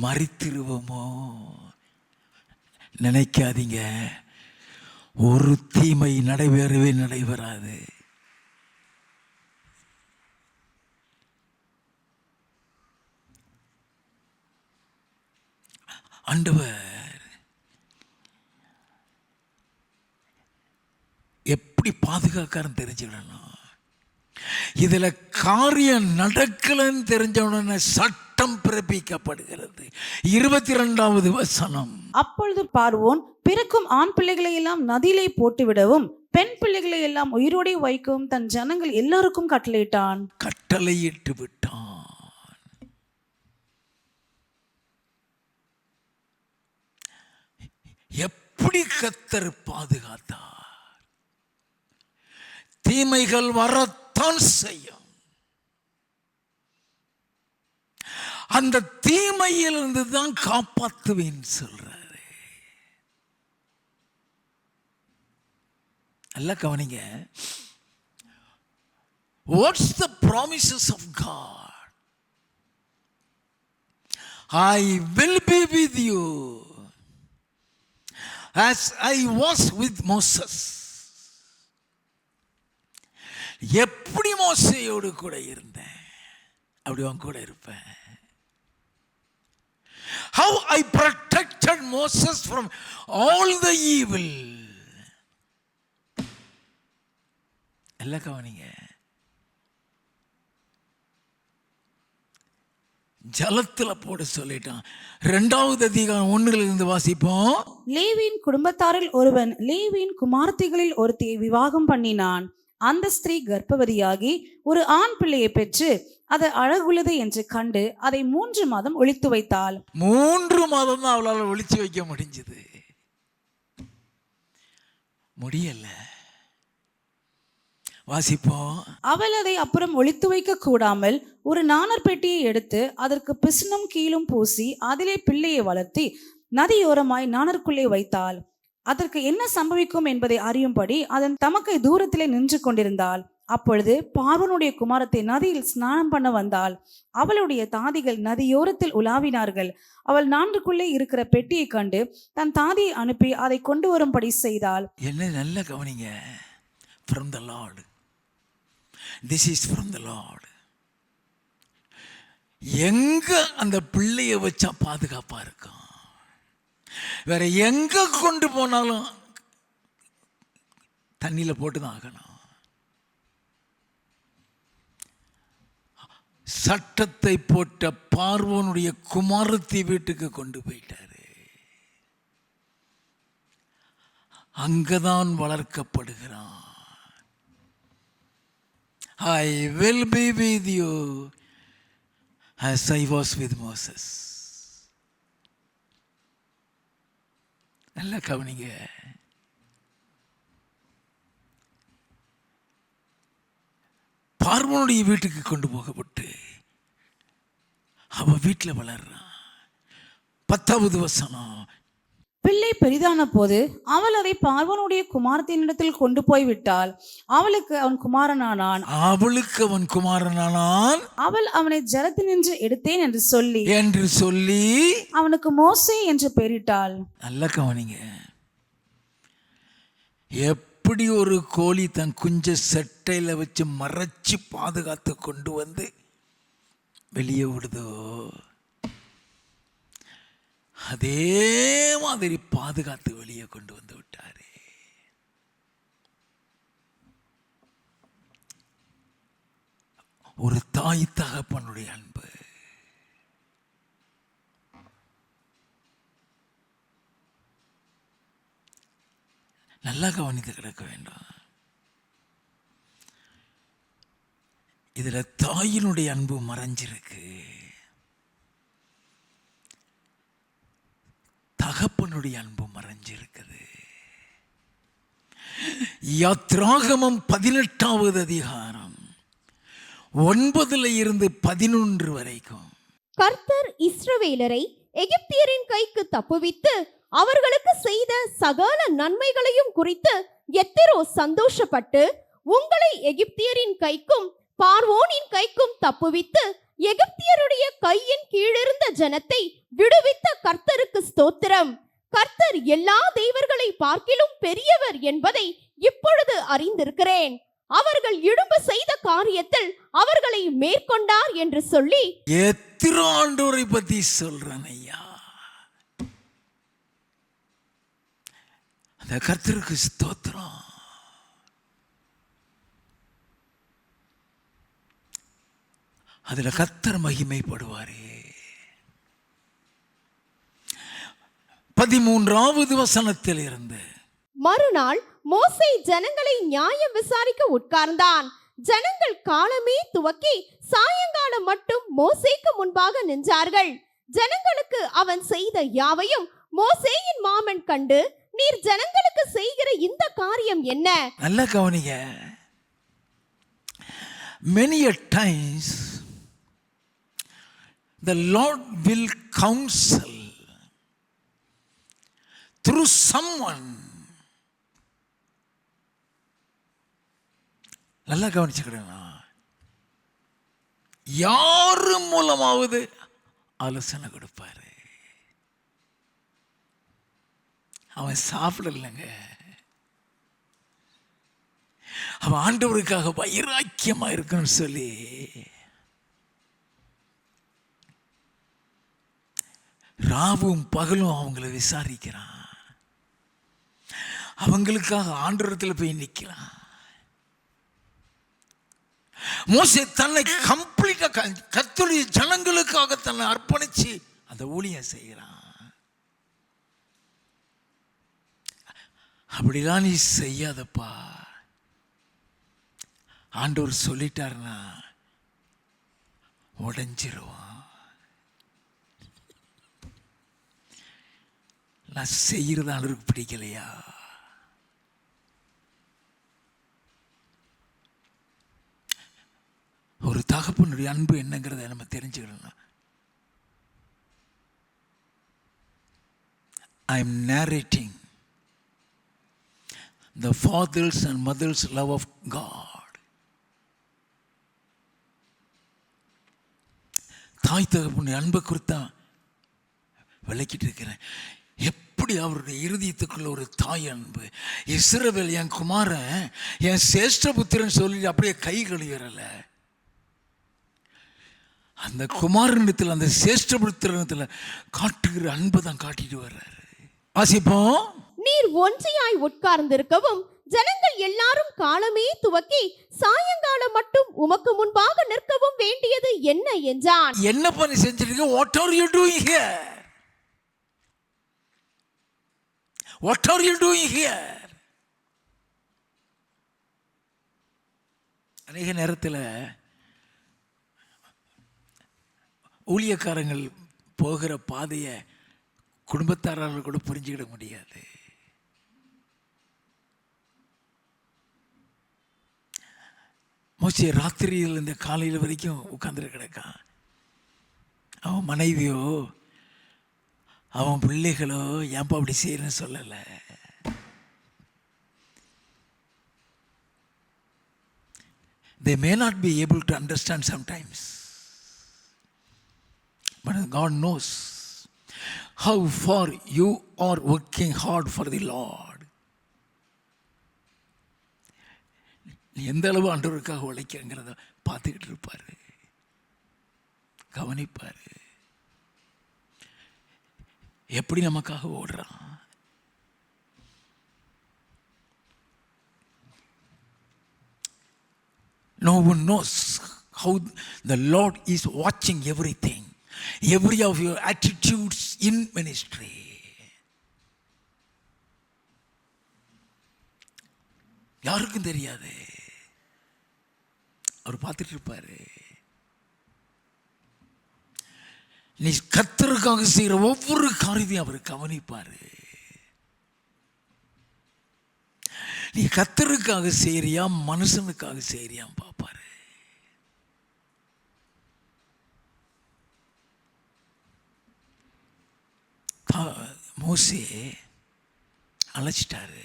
மறித்திருவோமோ நினைக்காதீங்க. ஒரு தீமை நடைபெறாது. ஆண்டவர் எப்படி பாதுகாக்காரன்னு தெரிஞ்சுக்கணும். இதுல காரியம் நடக்கலன்னு தெரிஞ்ச உடனே சட்டம் பிறப்பிக்கப்படுகிறது. 22வது வசனம். அப்பொழுது பார்வோன் பிறக்கும் ஆண் பிள்ளைகளை எல்லாம் நதியிலே போட்டுவிடவும் பெண் பிள்ளைகளை எல்லாம் உயிரோடே வைக்கவும் தன் ஜனங்கள் எல்லாருக்கும் கட்டளையிட்டு விட்டான். எப்படி கர்த்தர் பாதுகாத்தார்? தீமைகள் வரத்தான் செய்யும். அந்த தீமையிலிருந்து தான் காப்பாற்றுவேன் சொல்றாரு. நல்லா கவனிங்க. What's the promises of God? I will be with you as I was with Moses. எப்படி மோசேயோடு கூட இருந்தேன், அப்படி அவன் கூட இருப்பேன். How I protected Moses from all the evil. எல்லாம் கவனிங்க. ஜலத்துல போட சொல்லிட்டான். 2வது அதிகாரம் 1 வாசிப்போம். லேவியின் குடும்பத்தாரில் ஒருவன் லேவியின் குமாரத்திகளில் ஒருத்தியை விவாகம் பண்ணினான். அந்த ஸ்திரீ கர்ப்பவதியாகி ஒரு ஆண் பிள்ளையை பெற்று அது அழகுள்ளது என்று கண்டு அதை 3 மாதம் ஒளித்து வைத்தாள். 3 மாதம் தான் அவளால் ஒளிச்சு வைக்க முடிஞ்சது. முடியல. வாசிப்போம். அவள் அதை அப்புறம் ஒளித்து வைக்க கூடாமல் ஒரு நாணற் பெட்டியை எடுத்து அதற்கு பிசுனும் கீழும் பூசி அதிலே பிள்ளையை வளர்த்தி நதியோரமாய் நாணற்குள்ளே வைத்தாள். அதற்கு என்ன சம்பவிக்கும் என்பதை அறியும்படி அதன் தமக்கை தூரத்திலே நின்று கொண்டிருந்தாள். அப்பொழுது பார்வோனுடைய குமாரத்தை நதியில் ஸ்நானம் பண்ண வந்தாள். அவளுடைய தாதிகள் நதியோரத்தில் உலாவினார்கள். அவள் நான்குக்குள்ளே இருக்கிற பெட்டியை கண்டு தன் தாதியை அனுப்பி அதை கொண்டு வரும்படி செய்தாள். என்ன நல்ல கவனிங்க. From the Lord. This is from the Lord. எங்க அந்த பிள்ளைய வச்சா பாதுகாப்பா இருக்கும். வேற எங்க கொண்டு போனாலும் தண்ணியில போட்டுதான் ஆகணும். சட்டத்தை போட்ட பார்வோனுடைய குமாரத்தி வீட்டுக்கு கொண்டு போயிட்டாரு. அங்கதான் வளர்க்கப்படுகிறான். I will be with you as I was with Moses. நல்லா கவனிங்க. பார்வோனுடைய வீட்டுக்கு கொண்டு போகப்பட்டு அவ வீட்டில் வளர்றான். 10வது வசனம். பிள்ளை பெரிதான போது அவள் அதை பார்வோனுடைய குமாரத்தினிடத்தில் கொண்டு போய் விட்டாள். அவளுக்கு அவன் குமாரனானான். அவள் அவனை ஜலத்தினின்று எடுத்தேன் என்று சொல்லி அவனுக்கு மோசே என்று பெயரிட்டாள். நல்ல கவனிங்க. எப்படி ஒரு கோழி தன் குஞ்ச செட்டையில வச்சு மறைச்சு பாதுகாத்து கொண்டு வந்து வெளியே விடுதோ, அதே மாதிரி பாதுகாத்து வெளியே கொண்டு வந்து விட்டாரு. ஒரு தாய் தகப்பனுடைய அன்பு. நல்லா கவனித்து கிடக்க வேண்டும். இதுல தாயினுடைய அன்பு மறைஞ்சிருக்கு, தகப்பனுடைய அன்பு மறைஞ்சிருக்குது. யாத்ராகமம் 18வது அதிகாரம் 9 இருந்து 11 வரைக்கும். கர்த்தர் இஸ்ரவேலரை எகிப்தியரின் கைக்கு தப்புவித்து அவர்களுக்கு செய்த சகல நன்மைகளையும் குறித்து எத்திரோ சந்தோஷப்பட்டு, உங்களை எகிப்தியரின் கைக்கும் பார்வோனின் கைக்கும் தப்புவித்து எகிப்தியருடைய கையின் கீழிருந்த ஜனத்தை விடுவித்த கர்த்தருக்கு ஸ்தோத்திரம். கர்த்தர் எல்லா தேவர்களை பார்க்கிலும் பெரியவர் என்பதை இப்பொழுது அறிந்திருக்கிறேன். அவர்கள் இடும்பு செய்த காரியத்தில் அவர்களை மேற்கொண்டார் என்று சொல்லி எத்திரோ ஆண்டவரை பத்தி சொல்றேன் ஐயா. அந்த கர்த்தருக்கு ஸ்தோத்திரம். அதுல கர்த்தர் மகிமைப்படுவாரே. 13வது வசனத்தில் இருந்து, மறுநாள் மோசே ஜனங்களை நியாயம் விசாரிக்க உட்கார்ந்தான். ஜனங்கள் காலமே துவக்கி சாயங்காலம் மட்டும் மோசேக்கு முன்பாக நின்றார்கள். ஜனங்களுக்கு அவன் செய்த யாவையும் மோசேயின் மாமன் கண்டு, நீர் ஜனங்களுக்கு செய்கிற இந்த காரியம் என்ன? நல்ல கவனிங்க. Many a times the Lord will counsel through someone. நல்லா கவனிச்சுக்கிடுங்க. யாரு மூலமாவது ஆலோசனை கொடுப்பாரு. அவன் சாப்பிடலைங்க, அவன் ஆண்டவருக்காக வைராக்கியமா இருக்குன்னு சொல்லி ராவும் பகலும் அவங்கள விசாரிக்கிறான். அவங்களுக்காக ஆண்டவரத்தில் போய் நிற்கிறான். மோசே தன்னை கம்ப்ளீட்டா கர்த்தருடைய ஜனங்களுக்காக தன்னை அர்ப்பணிச்சு அந்த ஊழியம் செய்கிறான். அப்படிலாம் நீ செய்யாதப்பா. ஆண்டவர் சொல்லிட்டாருன்னா உடைஞ்சிருவான். நான் செய்யறது ஆண்டவருக்கு பிடிக்கலையா? ஒரு தகப்பனுடைய அன்பு என்னங்கிறத நம்ம தெரிஞ்சுக்கணும். I am narrating the fathers and mothers love of God. தாய் தகப்பனுடைய அன்பை குறித்து விளக்கிட்டு இருக்கிறேன். எப்படி அவருடைய இருதயத்துக்குள்ள ஒரு தாய் அன்பு. இஸ்ரவேல் என் குமாரன், என் சேஷ்ட புத்திரன் சொல்லி அப்படியே கை கழுவிறல. அந்த குமாரனிடத்தில், அந்த சேஷ்ட புத்திரனத்தில் காட்டுகிற அன்பை தான் காட்டிட்டு வர்றாரு. வாசிப்போம். நீர் ஒன்றியாய் உட்கார்ந்திருக்கவும் ஜனங்கள் எல்லாரும் காலமே துவக்கி சாயங்காலம் மட்டும் உமக்கு முன்பாக நிற்கவும் வேண்டியது என்ன என்றான். என்ன பண்ணி செஞ்சிருக்க? What are you doing here? What are you doing here? அநேக நேரத்தில் ஊழியக்காரங்கள் போகிற பாதையை குடும்பத்தாரால் கூட புரிஞ்சுக்கிட முடியாது. மோசே ராத்திரியில் இந்த காலையில் வரைக்கும் உட்கார்ந்துட்டு கிடக்கான். அவன் மனைவியோ அவன் பிள்ளைகளோ ஏன்பா அப்படி செய்யணும்னு சொல்லலை. They may not be able to understand sometimes, but God knows how far you are working hard for the Lord. நீ எந்த அளவு ஆண்டவருக்காக உழைக்கிறங்கிறத பார்த்துக்கிட்டு இருப்பாரு, கவனிப்பாரு. எப்படி நமக்காக ஓடுறான். No one knows how the Lord is watching everything, every of your attitudes in ministry. யாருக்கும் தெரியாது. அவர் பார்த்துட்டு இருப்பாரு. நீ கர்த்தருக்காக செய்கிற ஒவ்வொரு காரியத்தையும் அவர் கவனிப்பாரு. நீ கர்த்தருக்காக செய்யறியா மனுஷனுக்காக செய்யறியான்னு பார்ப்பாரு. மோசே அழைச்சிட்டாரு.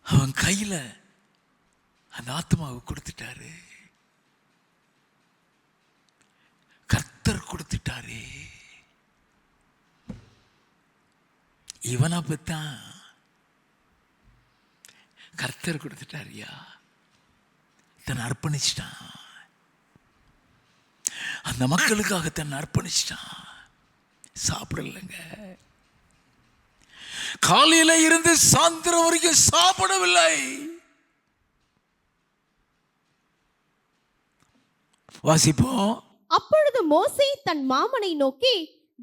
அவன் கையில அந்த ஆத்மாவை கொடுத்துட்டாரு. கர்த்தர் கொடுத்துட்டாரு. இவனை பத்தான் கர்த்தர் கொடுத்துட்டாரியா. தன்னை அர்ப்பணிச்சிட்டான். அந்த மக்களுக்காக தன்னை அர்ப்பணிச்சிட்டான். சாப்பிடலைங்க. காலையில இருந்து சாயந்தரம் வரைக்கும் சாப்பிடவில்லை. வாசிப்போம். அப்பொழுது மோசே தன் மாமனை நோக்கி,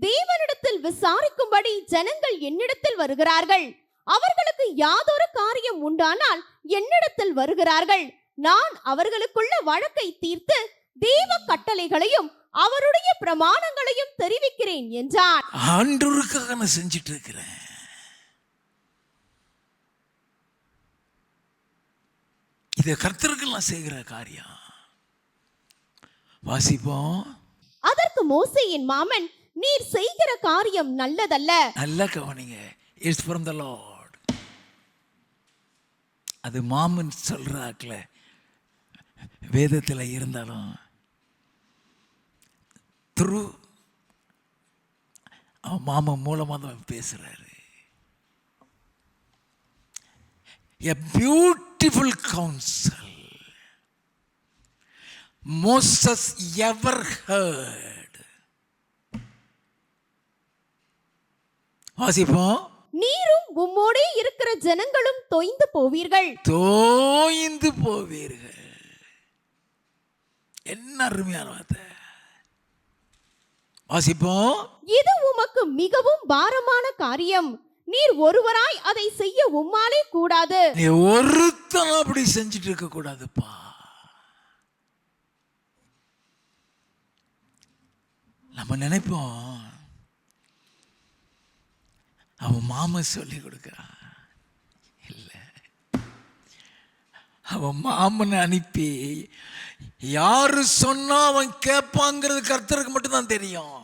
தேவனிடத்தில் விசாரிக்கும்படி ஜனங்கள் என்னிடத்தில் வருகிறார்கள். அவர்களுக்கு யாதொரு காரியம் உண்டானால் என்னிடத்தில் வருகிறார்கள். நான் அவர்களுக்குள்ள வழக்கை தீர்த்து தேவ கட்டளைகளையும் அவருடைய பிரமாணங்களையும் தெரிவிக்கிறேன் என்றான். ஆண்டவருக்காக நான் செஞ்சிட்டு இருக்கிறேன். இதை கர்த்தருக்கு நான் செய்கிற காரியம். வாசிப்போம். அதற்கு மோசேயின் மாமன், நீர் செய்கிற காரியம் நல்லதல்ல. நல்ல கவனிங்க. It's from the Lord. அது மாமன் சொல்றாக்ல வேதத்தில் இருந்தாலும் த்ரூ அவன் மாமன் மூலமாக தான் பேசுறாரு. A beautiful counsel Moses ever heard. வாசிப்போம். நீரும் உம்மோடே இருக்கிற ஜனங்களும் தொய்ந்து போவீர்கள். தோய்ந்து போவீர்கள். என்ன அருமையான வார்த்தை. வாசிப்போம். இது உமக்கு மிகவும் பாரமான காரியம். நீர் ஒருவராய் அதை செய்ய உம்மாலே கூடாது. நீ ஒருத்தனும் அப்படி செஞ்சுட்டு இருக்க கூடாதுப்பா. நம்ம நினைப்போம் அவன் மாமன் சொல்லி கொடுக்கிறான். இல்லை, அவன் மாமனை அனுப்பி யாரு சொன்னா அவன் கேட்பாங்கிறது கர்த்தருக்கு மட்டும்தான் தெரியும்.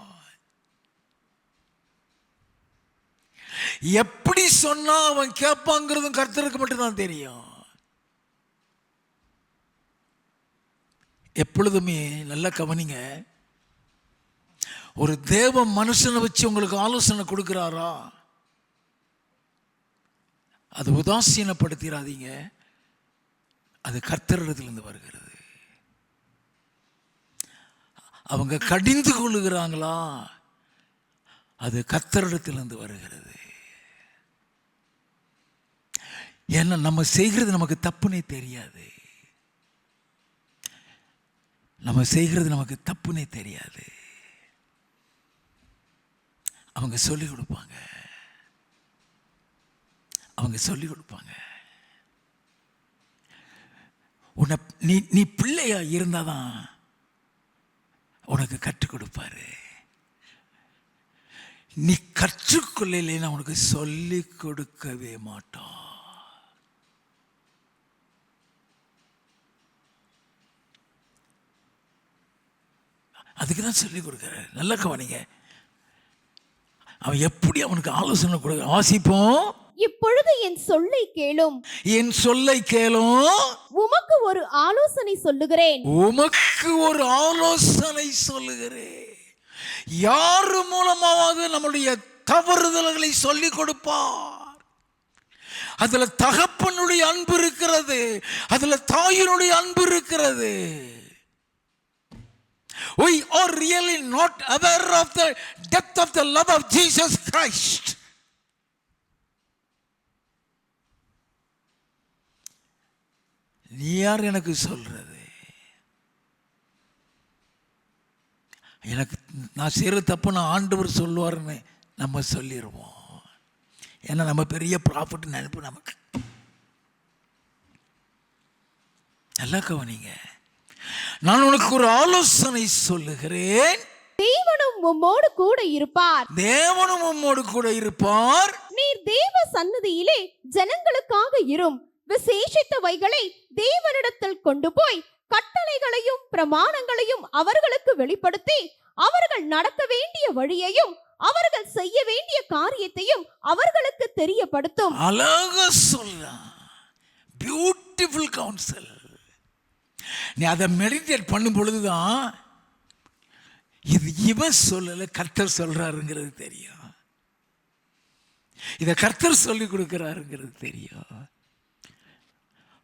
எப்படி சொன்னா அவன் கேட்பாங்கிறதும் கர்த்தருக்கு மட்டும்தான் தெரியும். எப்பொழுதுமே நல்ல கவனிங்க. ஒரு தேவ மனுஷனை வச்சு உங்களுக்கு ஆலோசனை கொடுக்கிறாரா, அது உதாசீனப்படுத்திடாதீங்க. அது கர்த்தரிடத்திலிருந்து வருகிறது. அவங்க கடிந்து கொள்ளுகிறாங்களா, அது கர்த்தரிடத்திலிருந்து வருகிறது. ஏன்னா நம்ம செய்கிறது நமக்கு தப்புனே தெரியாது. நம்ம செய்கிறது நமக்கு தப்புனே தெரியாது. அவங்க சொல்லிக் கொடுப்பாங்க. அவங்க சொல்லிக் கொடுப்பாங்க. உன்னை நீ பிள்ளையா இருந்தாதான் உனக்கு கற்றுக் கொடுப்பாரு. நீ கற்றுக்கொள்ளலைன்னா உனக்கு சொல்லிக் கொடுக்கவே மாட்டான். அதுக்கு தான் சொல்லிக் கொடுக்குறாரு. நல்ல கவனிங்க. அவன் எப்படி அவனுக்கு ஆலோசனை கொடுக்க. வாசிப்போம். இப்பொழுது என் சொல்லை கேளும். என் சொல்லை கேளும். உமக்கு ஒரு ஆலோசனை சொல்லுகிறேன். உமக்கு ஒரு ஆலோசனை சொல்லுகிறேன். யாரு மூலமாவது நம்முடைய தவறுதல்களை சொல்லிக் கொடுப்பார். அதுல தகப்பனுடைய அன்பு இருக்கிறது, அதுல தாயினுடைய அன்பு இருக்கிறது. We are really not aware of the depth of the love of Jesus Christ. நீ யார் எனக்கு சொல்றது? எனக்கு நான் செய்கிற தப்பு நான் ஆண்டவர் சொல்லுவார்னு நம்ம சொல்லிடுவோம். ஏன்னா நம்ம பெரிய ப்ராஃபிட் நினைப்பு நமக்கு. நல்லா கவனிங்க, நான் உனக்கு ஒரு ஆலோசனை சொல்லுகிறேன். தேவனும் உம்மோடு கூட இருப்பார். தேவனும் உம்மோடு கூட இருப்பார். நீர் தேவ சந்நிதியிலே ஜனங்களுக்காக இரும். விசேஷித்தவைகளை தேவனிடத்தில் கொண்டு போய் கட்டளைகளையும் பிரமாணங்களையும் அவர்களுக்கு வெளிப்படுத்தி அவர்கள் நடக்க வேண்டிய வழியையும் அவர்கள் செய்ய வேண்டிய காரியத்தையும் அவர்களுக்கு தெரியப்படுத்தும். அழகா சொல்றான், பியூட்டிஃபுல் கவுன்சில். நீ அதை மெடிடேட் பண்ணும் பொழுதுதான் இது இவன் சொல்லல, கர்த்தர் சொல்றாருங்கிறது தெரியும். இத கர்த்தர் சொல்லி கொடுக்கிறாருங்கிறது தெரியும்.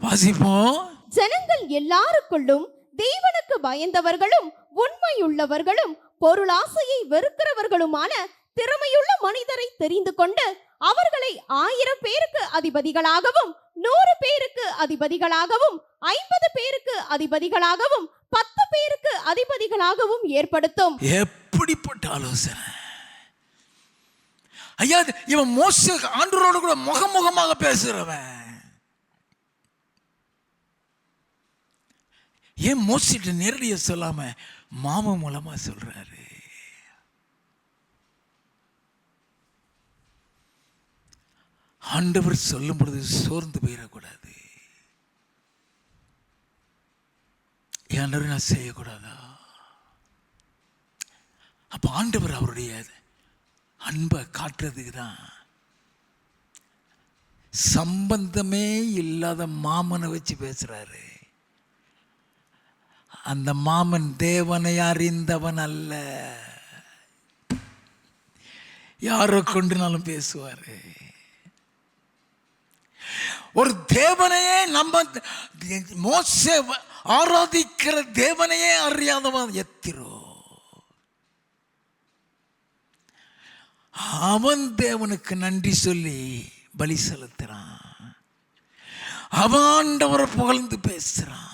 வாசிப்போம். ஜனங்கள் எல்லாருக்குள்ளும் தேவனுக்கு பயந்தவர்களும் உண்மையுள்ளவர்களும் பொருளாசையை வெறுக்கிறவர்களுமான திறமையுள்ள மனிதரை தெரிந்து கொண்டு அவர்களை 1000 பேருக்கு அதிபதிகளாகவும் 100 பேருக்கு அதிபதிகளாகவும் 50 பேருக்கு அதிபதிகளாகவும் 10 பேருக்கு அதிபதிகளாகவும் ஏற்படுத்தும். எப்படிப்பட்ட ஆலோசனை ஐயா! இவன் மோசே ஆண்டவரோடு கூட முகமுகமாக பேசுறவன். ஏன் மோசிட்டு நேரடியா சொல்லாம மாமன் மூலமா சொல்றாரு? ஆண்டவர் சொல்லும் பொழுது சோர்ந்து போயிடக்கூடாது. ஆண்டவர் நான் செய்யக்கூடாதா? அப்ப ஆண்டவர் அவருடைய அன்பை காட்டுறதுக்கு தான் சம்பந்தமே இல்லாத மாமனை வச்சு பேசுறாரு. அந்த மாமன் தேவனை அறிந்தவன் அல்ல. யாரை கொண்டுனாலும் பேசுவாரு. ஒரு தேவனையே நம்ம மோசே ஆராதிக்கிற தேவனையே அறியாதவன் எத்திரோ. அவன் தேவனுக்கு நன்றி சொல்லி பலி செலுத்துறான். அவன் ஆண்டவரை புகழ்ந்து பேசுறான்.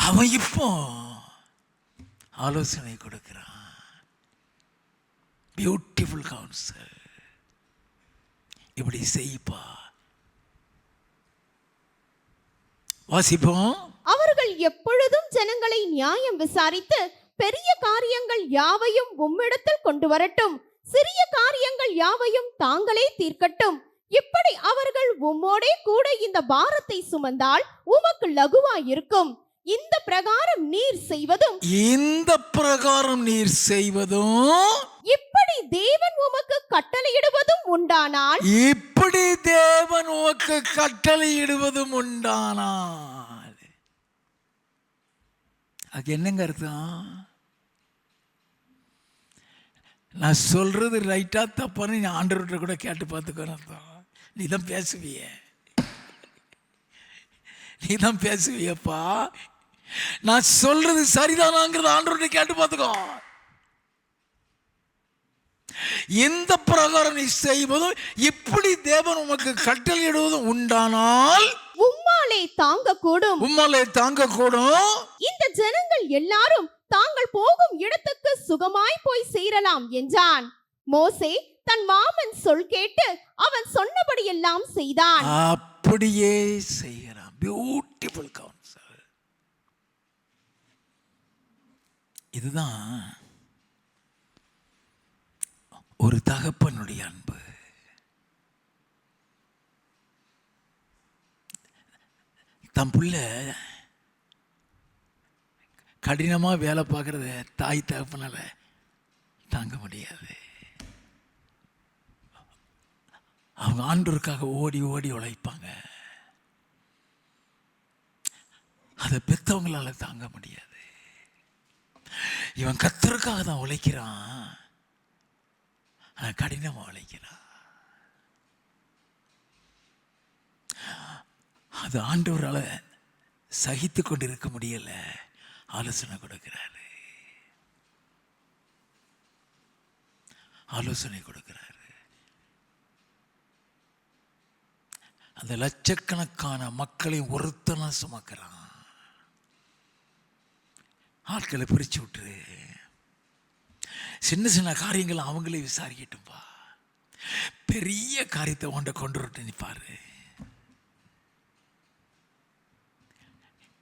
அவன் இப்போ ஆலோசனை கொடுக்கிறான். Beautiful council. இப்படி செய்ப்பா. வாசிப்போம். அவர்கள் எப்பொழுதும் ஜனங்களை நியாயம் விசாரித்து பெரிய காரியங்கள் யாவையும் உம்மிடத்தில் கொண்டு வரட்டும், சிறிய காரியங்கள் யாவையும் தாங்களே தீர்க்கட்டும். இப்படி அவர்கள் உம்மோடே கூட இந்த பாரத்தை சுமந்தால் உமக்கு லகுவாயிருக்கும். இந்த பிரகாரம் நீர் செய்வதும் இப்படி தேவன் உமக்கு கட்டளையிடுவதும் உண்டானால் அது என்னங்க அர்த்தம்? நான் சொல்றது ரைட்டா தப்பான்னு நீ ஆண்டவர்கிட்ட கூட கேட்டு பார்த்துக்கணும் அர்த்தம். நீ தான் பேசுவியப்பா. நான் சொல்றது சரிதானாங்கிறத ஆண்டவர்கிட்ட கேட்டு பார்த்துக்கோ. எந்த பிரகாரம் நீ செய்வதும் இப்படி தேவன் உமக்கு கட்டளையிடுவதும் உண்டானால் உம்மாலே தாங்கக்கூடும். இந்த ஜனங்கள் எல்லாரும் தாங்கள் போகும் இடத்துக்கு சுகமாய் போய் சேரலாம் என்றான். மோசே தன் மாமன் சொல் கேட்டு அவன் சொன்னபடி எல்லாம் செய்தான். அப்படியே செய்கிறான். Beautiful council. இதுதான் ஒரு தகப்பனுடைய அன்பு. தன் புள்ள கடினமா வேலை பார்க்கறத தாய் தகப்பனால தாங்க முடியாது. அவங்க ஆண்டவருக்காக ஓடி ஓடி உழைப்பாங்க. அதை பெற்றவங்களால தாங்க முடியாது. இவன் கர்த்தருக்காக தான் உழைக்கிறான், ஆனா கடினமா உழைக்கிறான். அது ஆண்டவரால சகித்து கொண்டு இருக்க முடியல. ஆலோசனை கொடுக்கிறாரு. அந்த லட்சக்கணக்கான மக்களை ஒருத்தனா சுமக்கிறான். ஆட்களை பிரிச்சு விட்டுரு. சின்ன சின்ன காரியங்கள் அவங்களே விசாரிக்கட்டும்பா. பெரிய காரியத்தை உண்ட கொண்டு விட்டு நிற்பாரு.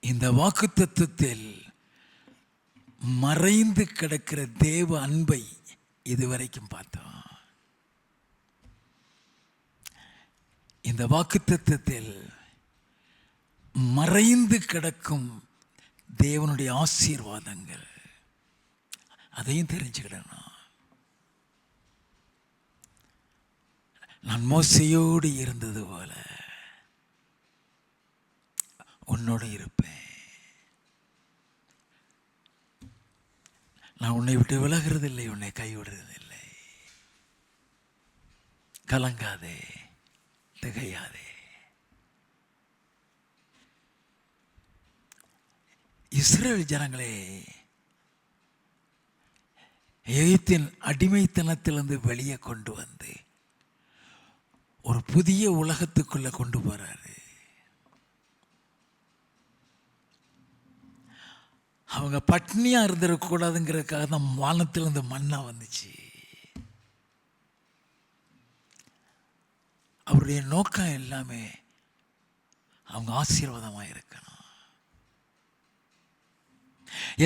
இந்த வாக்குத்தத்தத்தில் மறைந்து கிடக்கிற தேவ அன்பை இதுவரைக்கும் பார்த்தோம். இந்த வாக்குத்தத்தத்தில் மறைந்து கிடக்கும் தேவனுடைய ஆசீர்வாதங்கள், அதையும் தெரிஞ்சுக்கிடணும். நான் மோசையோடு இருந்தது போல உன்னோடு இருப்பேன். நான் உன்னை விட்டு விலகிறதில்லை, உன்னை கைவிடுறதில்லை. கலங்காதே, திகையாதே. இஸ்ரவேல் ஜனங்களே, எகிப்தின் அடிமைத்தனத்திலிருந்து வெளியே கொண்டு வந்து ஒரு புதிய உலகத்துக்குள்ள கொண்டு போறாரு. அவங்க பட்னியா இருந்துடக்கூடாதுங்கிறதுக்காக தான் வானத்திலிருந்து மண்ணா வந்துச்சு. அவருடைய நோக்கம் எல்லாமே அவங்க ஆசீர்வாதமாக இருக்கணும்.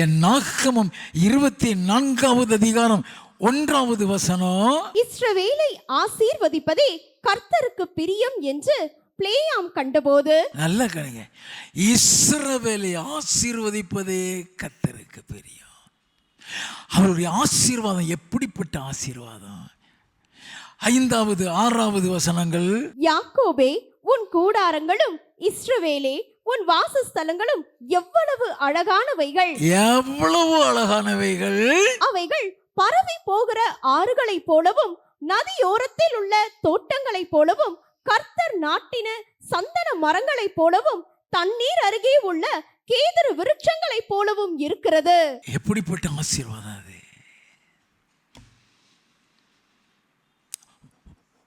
என் நாகமம் 24வது அதிகாரம் 1வது வசனம், இஸ்ரவேலை ஆசீர்வதிப்பதே கர்த்தருக்கு பிரியம் என்று பிலேயாம் கண்டபோது. நல்ல கணிங்க, இஸ்ரவேலை ஆசீர்வதிப்பதே கர்த்தருக்கு பிரியம். அவருடைய ஆசீர்வாதம் எப்படிப்பட்ட ஆசீர்வாதம்? 5வது 6வது வசனங்கள், யாக்கோபே உன் கூடாரங்களும் இஸ்ரவேலே உன் வாசஸ்தலங்களும் எவ்வளவு அழகானவைகள், எவ்வளவு அழகானவைகள். அவைகள் பரவி போகிற ஆறுகளைப் போலவும் நதியோரத்தில் உள்ள தோட்டங்களைப் போலவும் கர்த்தர் நாட்டின சந்தன மரங்களைப் போலவும் தண்ணீர் அருகே உள்ள கேதுரு விருட்சங்களைப் போலவும் இருக்கிறது. எப்படிப்பட்ட ஆசீர்வாதம் அது!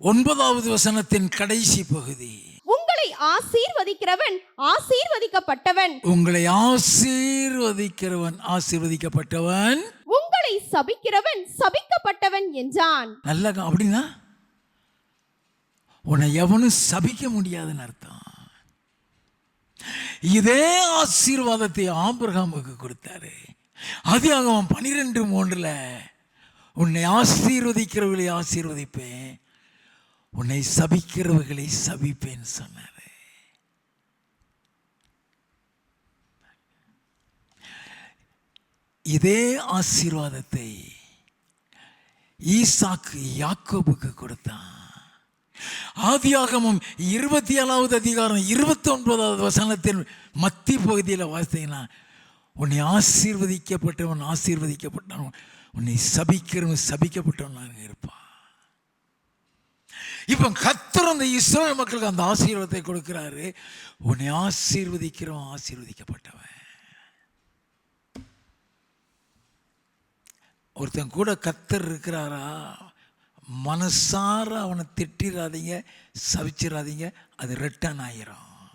9வது வசனத்தின் கடைசி பகுதி, உங்களை ஆசீர்வதிக்கிறவன் ஆசீர்வதிக்கப்பட்டவன், உங்களை ஆசீர்வதிக்கிறவன் ஆசீர்வதிக்கப்பட்டவன், உங்களை சபிக்கிறவன் சபிக்கப்பட்டவன் என்றான். நல்ல அப்படின்னா உன்னை எவனும் சபிக்க முடியாதுன்னு அர்த்தம். இதே ஆசீர்வாதத்தை ஆபிரகாமுக்கு கொடுத்தாரு. ஆதியாகமம் 12:3 உன்னை ஆசீர்வதிக்கிறவர்களை ஆசீர்வதிப்பேன், உன்னை சபிக்கிறவர்களை சபிப்பேன்னு சொன்னாரு. இதே ஆசீர்வாதத்தை ஈசாக்கு யாக்கோபுக்கு கொடுத்தான். ஆதியாகமம் 27வது அதிகாரம் 29வது வசனத்தின் மத்தி பகுதியில் வாசித்தீங்கன்னா, உன்னை ஆசீர்வதிக்கப்பட்டவன் ஆசீர்வதிக்கப்பட்டவன், உன்னை சபிக்கிறவன் சபிக்கப்பட்டவன் இருப்பான். இப்போ கர்த்தர் அந்த இஸ்ரவேல் மக்களுக்கு அந்த ஆசீர்வாதத்தை கொடுக்கிறாரு. உன்னை ஆசீர்வதிக்கிறவன் ஆசீர்வதிக்கப்பட்டவன். ஒருத்தன் கூட கர்த்தர் இருக்கிறாரா, மனசார அவனை திட்டிடாதீங்க, சபிச்சிடாதீங்க. அது ரிட்டர்ன் ஆயிரும்,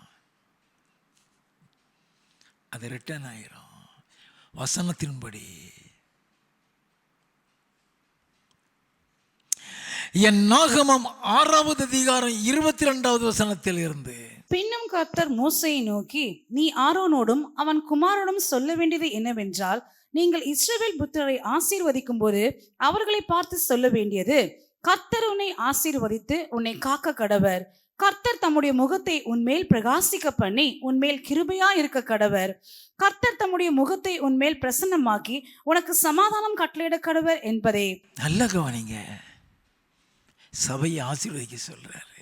அது ரிட்டர்ன் ஆயிரும். வசனத்தின்படி என் நாகமம் 6வது அதிகாரம் 22வது வசனத்தில் இருந்து, பின்னும் கர்த்தர் மோசேயை நோக்கி, நீ ஆரோனோடும் அவன் குமாரனோடும் சொல்ல வேண்டியது என்னவென்றால், நீங்கள் இஸ்ரவேல் புத்திரரை ஆசீர்வதிக்கும் போது அவர்களை பார்த்து சொல்ல வேண்டியது, கர்த்தர் உன்னை ஆசீர்வதித்து உன்னை காக்க கடவர். கர்த்தர் தம்முடைய முகத்தை உன்மேல் பிரகாசிக்க பண்ணி உன்மேல் கிருபையா இருக்க கடவர். கர்த்தர் தம்முடைய முகத்தை உன்மேல் பிரசன்னமாக்கி உனக்கு சமாதானம் கட்டளையிட கடவர் என்பதே. நல்ல கவனிங்க, சபையை ஆசீர்வதிக்க சொல்றாரு.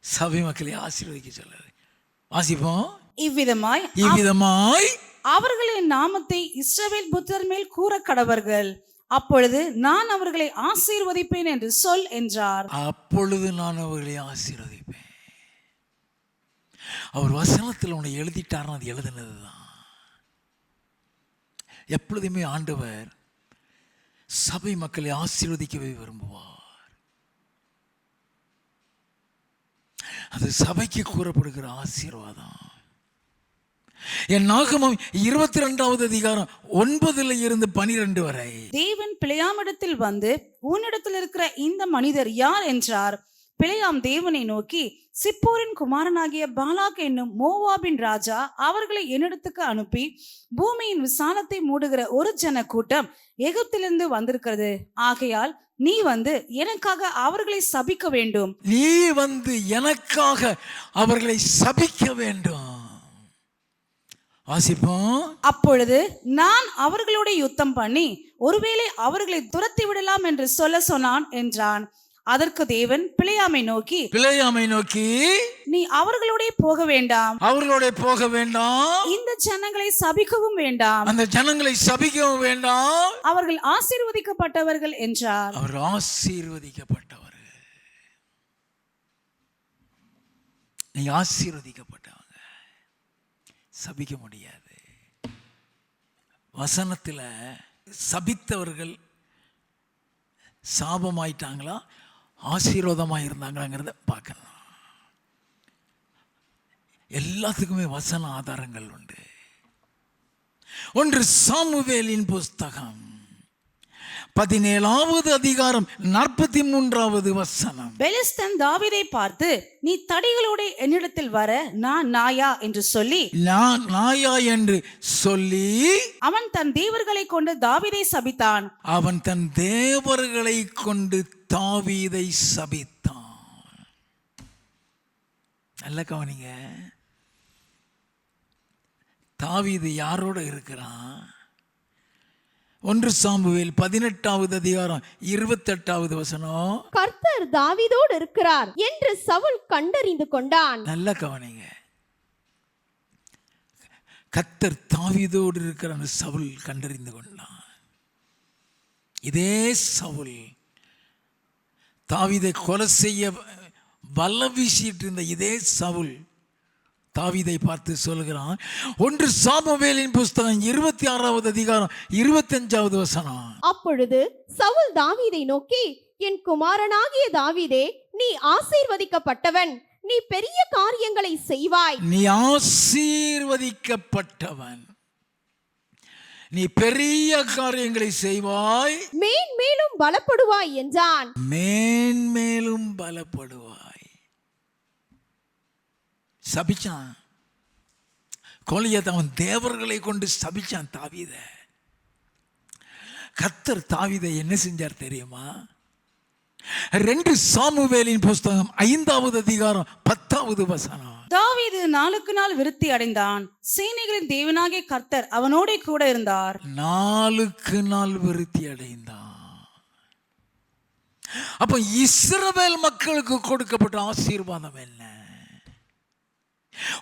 சபை மக்களை ஆசீர்வதிக்க சொல்றாரு. வாசிப்போம். இவ்விதமாய் அவர்களின் நாமத்தை இஸ்ரவேல் புத்திரர் மேல் கூற கடவர்கள். அப்பொழுது நான் அவர்களை ஆசீர்வதிப்பேன் என்று சொல் என்றார். அப்பொழுது நான் அவர்களை ஆசீர்வதிப்பேன். அவர் வசனத்தில் உன்னை எழுதிட்டார்னு அது எழுதினதுதான். எப்பொழுதுமே ஆண்டவர் சபை மக்களை ஆசீர்வதிக்கவே விரும்புவார். அது சபைக்கு கூறப்படுகிற ஆசீர்வாதம். என் நாகமம் 22வது அதிகாரம் 9-12 வரை. தேவன் பிழையாமிடத்தில் வந்து, உன்னிடத்தில் இருக்கிற இந்த மனிதர் யார் என்றார். பிழையாம் தேவனை நோக்கி, சிப்போரின் குமாரனாகிய பாலாக் என்னும் மோவாபின் ராஜா அவர்களை என்னிடத்துக்கு அனுப்பி, பூமியின் விசாலத்தை மூடுகிற ஒரு ஜன கூட்டம் எகிப்திலிருந்து வந்திருக்கிறது. ஆகையால் நீ வந்து எனக்காக அவர்களை சபிக்க வேண்டும். நீ வந்து எனக்காக அவர்களை சபிக்க வேண்டும். வாசிப்போம். அப்பொழுது நான் அவர்களோட யுத்தம் பண்ணி ஒருவேளை அவர்களை துரத்தி விடலாம் என்று சொல்ல சொன்னான் என்றான். அதற்கு தேவன் பிழையாமை நோக்கி, நீ அவர்களோட போக வேண்டாம், இந்த ஜனங்களை சபிக்கவும் வேண்டாம், அந்த ஜனங்களை சபிக்கவும் வேண்டாம், அவர்கள் ஆசீர்வதிக்கப்பட்டவர்கள் என்றார். அவர் ஆசீர்வதிக்கப்பட்டவர்கள், நீ ஆசீர்வதிக்கப்பட்டவங்க, சபிக்க முடியாது. வசனத்துல சபித்தவர்கள் சாபமாயிட்டாங்களா ஆசீர்வாதமாக இருந்தாங்கிறத பார்க்கலாம். எல்லாத்துக்குமே வசன ஆதாரங்கள் உண்டு. 1 சாமுவேலின் புஸ்தகம் 17வது அதிகாரம் 43வது வசனம். பெலிஸ்தன் தாவீதை பார்த்து, நீ தடிகளோட என்னிடத்தில் வர நான் நாயா என்று சொல்லி அவன் தன் தேவர்களை கொண்டு தாவீதை சபித்தான். நல்ல கவனிங்க. தாவீது யாரோட இருக்கிறான்? 1 சாமுவேல் 18வது அதிகாரம் 28வது வசனம். கர்த்தர் தாவீதோடு இருக்கிறார் என்று சவுல் கண்டறிந்து கொண்டான். நல்ல கவனிங்க. கர்த்தர் தாவீதோடு இருக்கிறான் சவுல் கண்டறிந்து கொண்டான். இதே சவுல் தாவீதை கொலை செய்ய வலை வீசிட்டு இருந்த இதே சவுல் தாவீதை பார்த்து சொல்கிறான். 1 சாமுவேலின் புஸ்தகம் 26வது அதிகாரம் 25வது வசனம். அப்பொழுது சவுல் தாவீதை நோக்கி, என் குமாரனாகிய தாவீதே, நீ ஆசீர்வதிக்கப்பட்டவன், நீ பெரிய காரியங்களை செய்வாய். நீ ஆசீர்வதிக்கப்பட்டவன், நீ பெரிய காரியங்களை செய்வாய், மேன்மேலும் பலப்படுவாய் என்றான். மேன்மேலும் பலப்படுவாய். சபிச்சான் கோலியத்தை, அவன் தேவர்களை கொண்டு சபிச்சான் தாவீத. கர்த்தர் தாவீதை என்ன செஞ்சார் தெரியுமா? 2 சாமுவேலின் புஸ்தகம் 5வது அதிகாரம் 10வது வசனம். தாவீது நாளுக்கு நாள் விருத்தி அடைந்தான், சேனைகளின் தேவனாகிய கர்த்தர் அவனோட கூட இருந்தார். நாளுக்கு நாள் விருத்தி அடைந்தான். அப்ப இஸ்ரவேல் மக்களுக்கு கொடுக்கப்பட்ட ஆசீர்வாதம் என்ன?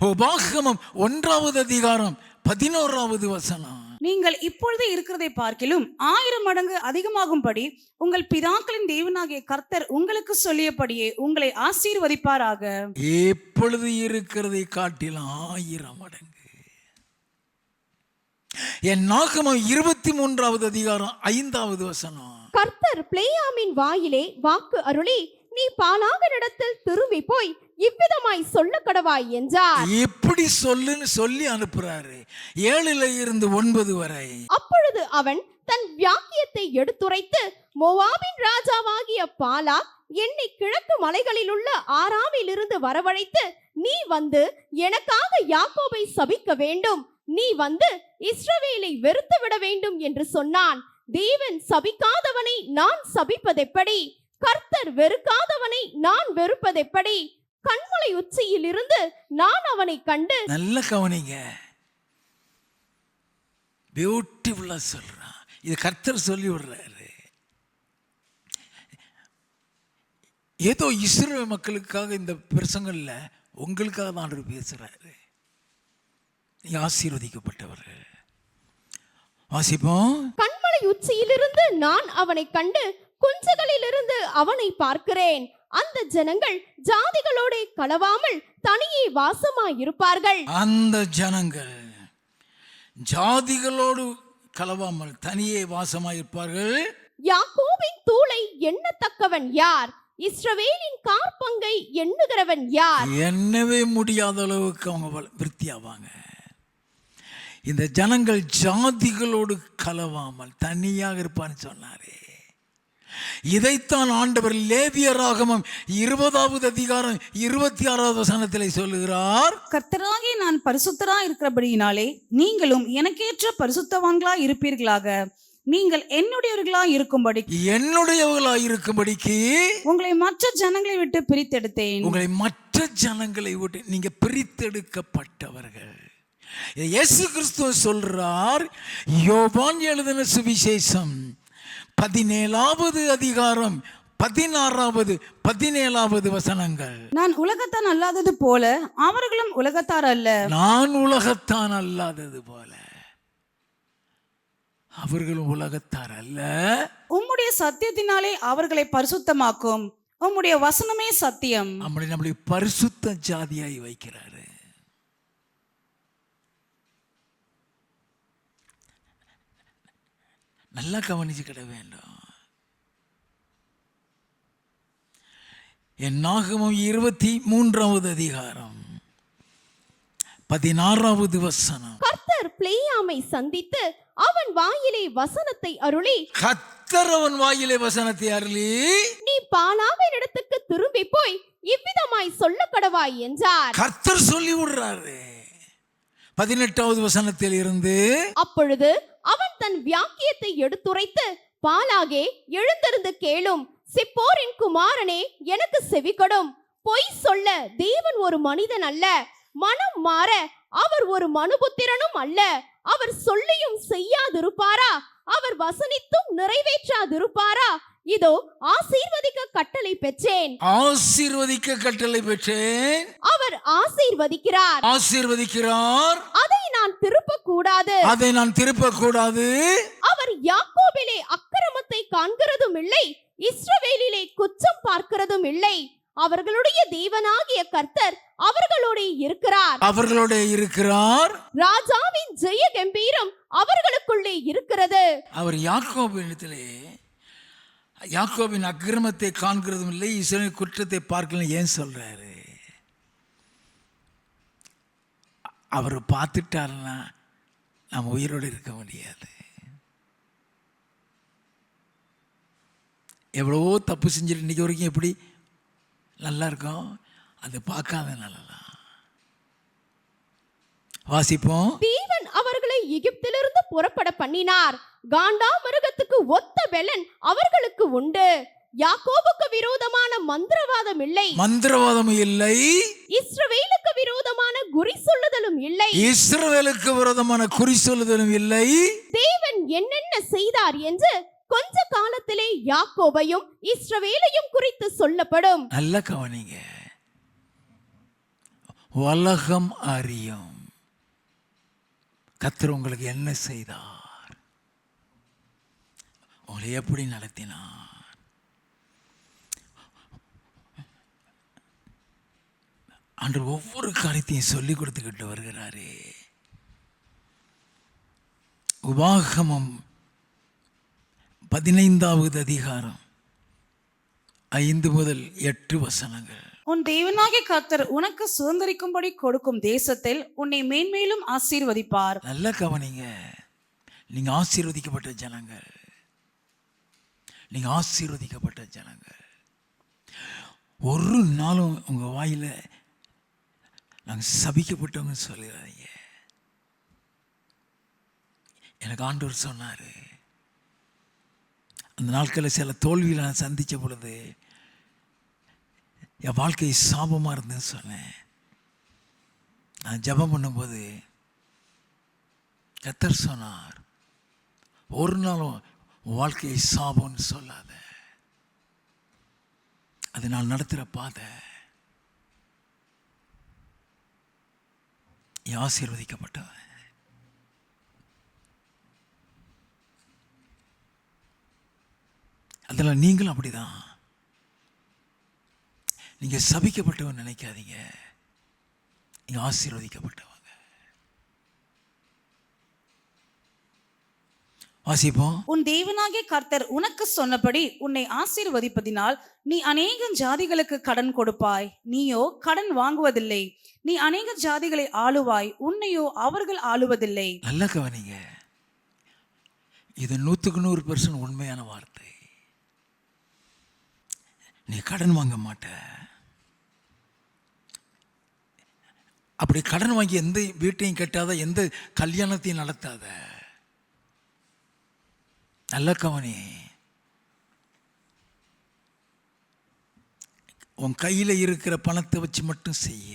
உபாகமம் 1வது அதிகாரம் 11வது வசனம். நீங்கள் இப்பொழுது இருக்கிறதை பார்க்கிலும் 1000 மடங்கு அதிகமாகும்படி உங்கள் பிதாக்களின் தேவனாகிய கர்த்தர் உங்களுக்கு சொல்லியபடியே உங்களை ஆசீர்வதிப்பாராக. எப்பொழுது இருக்கிறதை காட்டிலும் 1000 மடங்கு. என் நாகமம் 23வது அதிகாரம் 5வது வசனம். கர்த்தர் பிலேயாமின் வாயிலே வாக்கு அருளி, நீ பாலாகனிடத்தில் திரும்பி போய் இவ்விதமாய் சொல்ல கடவாய் என்றார். எப்படி சொல்லுன்னு சொல்லி அனுப்புறாரு. 7-9 வரை. அப்பொழுது அவன் தன் வாக்கியத்தை எடுத்துரைத்து, மோவாபின் ராஜாவாகிய பாலாக் என்னை கிழக்கு மலைகளில் உள்ள ஆராமிலிருந்து வரவழைத்து, நீ வந்து எனக்காக யாக்கோபை சபிக்க வேண்டும், நீ வந்து இஸ்ரவேலை வெறுத்து விட வேண்டும் என்று சொன்னான். தேவன் சபிக்காதவனை நான் சபிப்பதெப்படி? கர்த்தர் வெறுக்காதவனை நான் வெறுப்பதெப்படி? கண்மலை உச்சியில் இருந்து நான் அவனை கண்டு. நல்ல கவனிங்க, பியூட்டிஃபுல்லா சொல்றான். இது கர்த்தர் சொல்லி விடுறாரு. ஏதோ இஸ்ரவேல் மக்களுக்காக இந்த பிரசங்கல்ல உங்களுக்காக தான் ஆண்டவர் பேசுறாரு. நீ ஆசீர்வதிக்கப்பட்டவர்கள். வாசிப்போம். கண்மலை உச்சியிலிருந்து நான் அவனை கண்டு குஞ்சுகளிலிருந்து அவனை பார்க்கிறேன். அந்த ஜனங்கள் ஜாதிகளோட கலவாமல் தனியே வாசமாயிருப்பார்கள். அந்த ஜனங்கள் ஜாதிகளோடு கலவாமல் தனியே வாசமாயிருப்பார்கள். யாக்கோபின் தூளை எண்ணத்தக்கவன் யார்? இஸ்ரவேலின் காற்பங்கை எண்ணுகிறவன் யார்? எண்ணவே முடியாத அளவுக்கு அவங்க விருத்தியாவாங்க. இந்த ஜனங்கள் ஜாதிகளோடு கலவாமல் தனியாக இருப்பான்னு சொன்னாரே. இதைத்தான் ஆண்டவர் லேவியராகமம் 20வது அதிகாரம் 26வது வசனத்திலே சொல்லுகிறார். கர்த்தராகிய நான் பரிசுத்தராய் இருக்கிறபடியினாலே நீங்களும் எனக்கேற்ற பரிசுத்தவான்களாய் இருப்பீர்களாக. நீங்கள் என்னுடையவர்களாய் இருக்கும்படிக்கு உங்களை மற்ற ஜனங்களை விட்டு பிரித்தெடுத்தேன். உங்களை மற்ற ஜனங்களை விட்டு நீங்க பிரித்தெடுக்கப்பட்டவர்கள். இயேசு கிறிஸ்து சொல்றார். யோவான் எழுதின சுவிசேஷம் 17வது அதிகாரம் 16வது 17வது வசனங்கள். நான் உலகத்தான் அல்லாதது போல அவர்களும் உலகத்தார் அல்ல. நான் உலகத்தான் அல்லாதது போல அவர்களும் உலகத்தார் அல்ல. உம்முடைய சத்தியத்தினாலே அவர்களை பரிசுத்தமாக்கும். உம்முடைய வசனமே சத்தியம். நம்மளை பரிசுத்த ஜாதியாய் வைக்கிறாரு. நல்லா கவனிச்சுக்கிட வேண்டும். என்னாகமம் 23வது அதிகாரம் 16வது வசனம். கர்த்தர் பிலேயாமை சந்தித்து அவன் வாயிலே வசனத்தை அருளி, கர்த்தர் அவன் வாயிலே வசனத்தை அருளி, நீ பாலாவின் இடத்துக்கு திரும்பி போய் இவ்விதமாய் சொல்ல கடவாய் என்றார். கர்த்தர் சொல்லி விடுறாரு. 18வது வசனத்தில் இருந்து, அப்பொழுது அவன் தன் வியாக்கியத்தை எடுத்துரைத்து, பாலாகே எழுந்திருந்து கேளும், சிப்போரின் குமாரனே எனக்கு செவிகொடும். பொய் சொல்ல தேவன் ஒரு மனிதன் அல்ல, மனம் மாற அவர் ஒரு மனுபுத்திரனும் அல்ல. அவர் சொல்லியும் செய்யாதிருப்பாரா? அவர் வசனித்தும் நிறைவேற்றாதிருப்பாரா? இதோ ஆசீர்வதிக்க கட்டளை பெற்றேன். அவர் ஆசீர்வதிக்கிறார். அதை நான் திருப்ப கூடாது. அவர் யாக்கோபிலே அக்கிரமத்தை காண்கிறதும் இல்லை, இஸ்ரவேலிலே குற்றம் பார்க்கிறதும் இல்லை. அவர்களுடைய தேவனாகிய கர்த்தர் அவர்களோடு இருக்கிறார். ராஜாவின் ஜெய கம்பீரம் அவர்களுக்குள்ளே இருக்கிறது. அவர் யாக்கோபின் அக்கிரமத்தை காண்கிறதும் இல்லை, இஸ்ரவேலின் குற்றத்தை பார்க்கலாம். ஏன் சொல்றாரு? அவர் பார்த்துட்டாருன்னா நம்ம உயிரோடு இருக்க முடியாது. எவ்வளவோ தப்பு செஞ்சுட்டு இன்னைக்கு வரைக்கும் எப்படி நல்லா இருக்கும், அது பார்க்காத நல்லா. வாசிப்போம். தேவன் அவர்களை எகிப்திலிருந்து புறப்பட பண்ணினார். காண்டா மிருகத்துக்கு ஒத்த பெலன் அவர்களுக்கு உண்டு. யாக்கோபுக்கு விரோதமான மந்திரவாதம் இல்லை. இஸ்ரவேலுக்கு விரோதமான குறி சொல்லுதலும் இல்லை. தேவன் என்னென்ன செய்தார் என்று கொஞ்ச காலத்திலே யாக்கோபையும் இஸ்ரவேலையும் குறித்து சொல்லப்படும். நல்ல கவனிங்க. உலகம் அறியும் கர்த்தர் உங்களுக்கு என்ன செய்தார், உங்களை எப்படி நடத்தினார். அன்று ஒவ்வொரு காரியத்தையும் சொல்லிக் கொடுத்துக்கிட்டு வருகிறாரே. உபாகமம் 15வது அதிகாரம் 5 முதல் 8 வசனங்கள். உன் தேவனாகிய கர்த்தர் உனக்கு சுதந்தரிக்கும்படி கொடுக்கும் தேசத்தில் உன்னை மேன்மேலும் ஆசீர்வதிப்பார். நல்ல கவனிங்க. நீங்க ஆசீர்வதிக்கப்பட்ட ஜனங்கள். ஒரு நாளும் உங்க வாயில நாங்க சபிக்கப்பட்டவங்க சொல்லிடாதீங்க. எனக்கு ஆண்டவர் சொன்னாரு, அந்த நாட்களில் சில தோல்வியில் நான் சந்தித்த பொழுது என் வாழ்க்கை சாபமாக இருந்ததுன்னு சொன்னேன். நான் ஜெபம் பண்ணும்போது கர்த்தர் சொன்னார், ஒரு நாளும் உன் வாழ்க்கையை சாபம்னு சொல்லாத, அது நான் நடத்துகிற பாதை. ஆசீர்வதிக்கப்பட்டவன். அதில் நீங்களும் அப்படிதான். நீங்க சபிக்கப்பட்டவன் நினைக்காதீங்க, நீங்க ஆசீர்வதிக்கப்பட்டவங்க. வாசிப்போம். உன் தேவனாகிய கர்த்தர் உனக்கு சொன்னபடி உன்னை ஆசீர்வதிப்பதினால் நீ அநேக ஜாதிகளுக்கு கடன் கொடுப்பாய், நீயோ கடன் வாங்குவதில்லை. நீ அநேக ஜாதிகளை ஆளுவாய், உன்னையோ அவர்கள் ஆளுவதில்லை. நல்ல கவனிங்க, இது 100% உண்மையான வார்த்தை. நீ கடன் வாங்க மாட்ட. அப்படி கடன் வாங்கி எந்த வீட்டையும் கட்டாத, எந்த கல்யாணத்தையும் நடத்தாத. நல்ல கவனி, உன் கையில் இருக்கிற பணத்தை வச்சு மட்டும் செய்ய.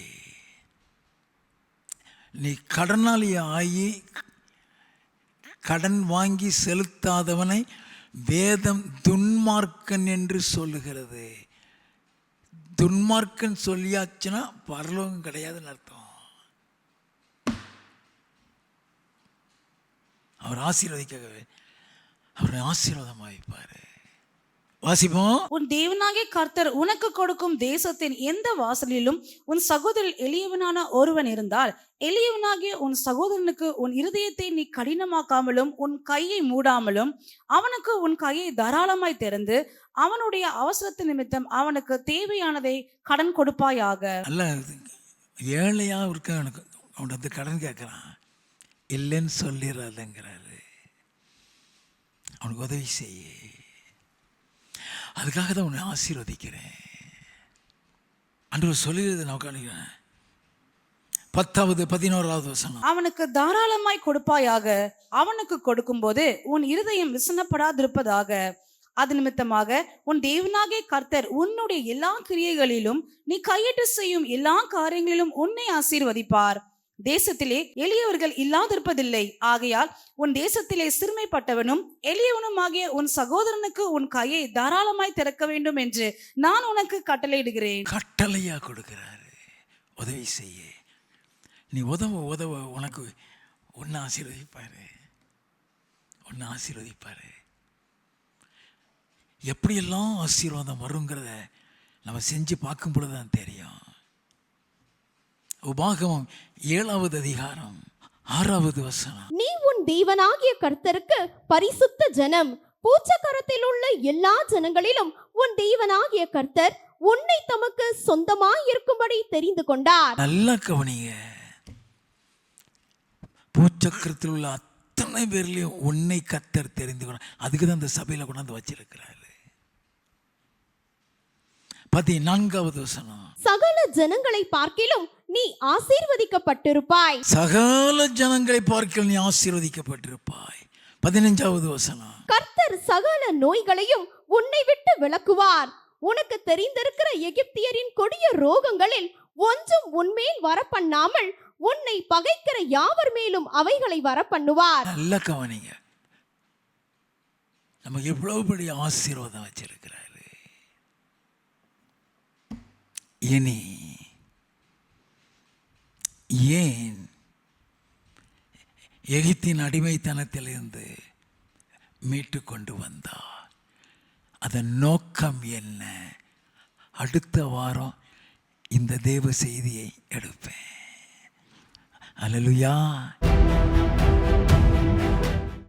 நீ கடனாளி ஆகி கடன் வாங்கி செலுத்தாதவனை வேதம் துன்மார்க்கன் என்று சொல்லுகிறது. துன்மார்க்கன் சொல்லியாச்சுன்னா பரலோகம் கிடையாதுன்னு அர்த்தம். அவர் ஆசீர்வதிக்கவே அவரை ஆசீர்வாதமாக வைப்பார். வாசிப்போம். உன் தேவனாகிய கர்த்தர் உனக்கு கொடுக்கும் தேசத்தின் எந்த வாசலிலும் உன் சகோதரர் எளியவனான ஒருவன் இருந்தால், எளியவனாகிய உன் சகோதரனுக்கு உன் இருதயத்தை நீ கடினமாக்காமலும் உன் கையை மூடாமலும் அவனுக்கு உன் கையை தாராளமாய் திறந்து அவனுடைய அவசரத்து நிமித்தம் அவனுக்கு தேவையானதை கடன் கொடுப்பாயாக. நல்ல ஏழையா இருக்க அவனுக்கு அவனுக்கு கடன் கேட்குறான், இல்லைன்னு சொல்லிடாதங்கிறாரு. அவனுக்கு உதவி செய்ய. அதுக்காக தான் உன்னை ஆசீர்வதிக்கிறேன். ஆண்டவர் சொல்லுகிறது நான் காணுகிறேன். 10வது 11வது வசனம். அவனுக்கு தாராளமாய் கொடுப்பாயாக, அவனுக்கு கொடுக்கும்போது உன் இருதயம் விசனப்படாதிருப்பதாக. அது நிமித்தமாக உன் தேவனாகிய கர்த்தர் உன்னுடைய எல்லா கிரியைகளிலும் நீ கையிட்டு செய்யும் எல்லா காரியங்களிலும் உன்னை ஆசீர்வதிப்பார். தேசத்திலே எளியவர்கள் இல்லாதிருப்பதில்லை. ஆகையால் உன் தேசத்திலே சிறுமைப்பட்டவனும் எளியவனும் ஆகிய உன் சகோதரனுக்கு உன் கையை தாராளமாய் திறக்க வேண்டும் என்று நான் உனக்கு கட்டளையிடுகிறேன். கட்டளையா கொடுக்கிறாரு, உதவி செய்ய. நீ உதவ உனக்கு ஒன்று ஆசீர்வதிப்பாரு, ஒன்று ஆசீர்வதிப்பாரு. எப்படியெல்லாம் ஆசீர்வாதம் வருங்கிறத நம்ம செஞ்சு பார்க்கும் பொழுது தான் தெரியும். உபாகமம் 7வது அதிகாரம் 6வது வசனம். நீ உன் தேவனாகிய கர்த்தருக்கு பரிசுத்த ஜனம், பூச்சக்கரத்தில் உள்ள எல்லா ஜனங்களிலும் உன் தேவனாகிய கர்த்தர் உன்னை தமக்கு சொந்தமாய் இருக்கும்படி தெரிந்து கொண்டார். நல்ல கவனிங்க, பூச்சக்கரத்தில் உள்ள அத்தனை பேர்லையும் உன்னை கர்த்தர் தெரிந்து கொண்டார். அதுக்கு தான் இந்த சபையில் கொண்டாந்து வச்சிருக்கிறாரு. 14வது வசனம். சகல ஜனங்களை பார்க்கிலும் நீ ஆசீர்வதிக்கப்பட்டிருப்பாய். சகல ஜனங்களை பார்க்கிலும் நீ ஆசீர்வதிக்கப்பட்டிருப்பாய். 15வது வசனம். கர்த்தர் சகல நோய்களையும் உன்னை விட்டு விலக்குவார். உனக்கு தெரிந்திருக்கிற எகிப்தியரின் கொடிய ரோகங்களில் ஒன்றும் உன்மேல் வரப்பண்ணாமல் உன்னை பகைக்கிற யாவர் மேலும் அவைகளை வரப்பண்ணுவார். நல்ல கவனிங்க, நமக்கு எவ்வளவு பெரிய ஆசீர்வாதம் வச்சிருக்கிறாரு. இனி ஏன் எகிப்தின் அடிமைத்தனத்திலிருந்து மீட்டு கொண்டு வந்தார்? அதன் நோக்கம் என்ன? அடுத்த வாரம் இந்த தேவ செய்தியை எடுப்பேன். அல்லேலூயா.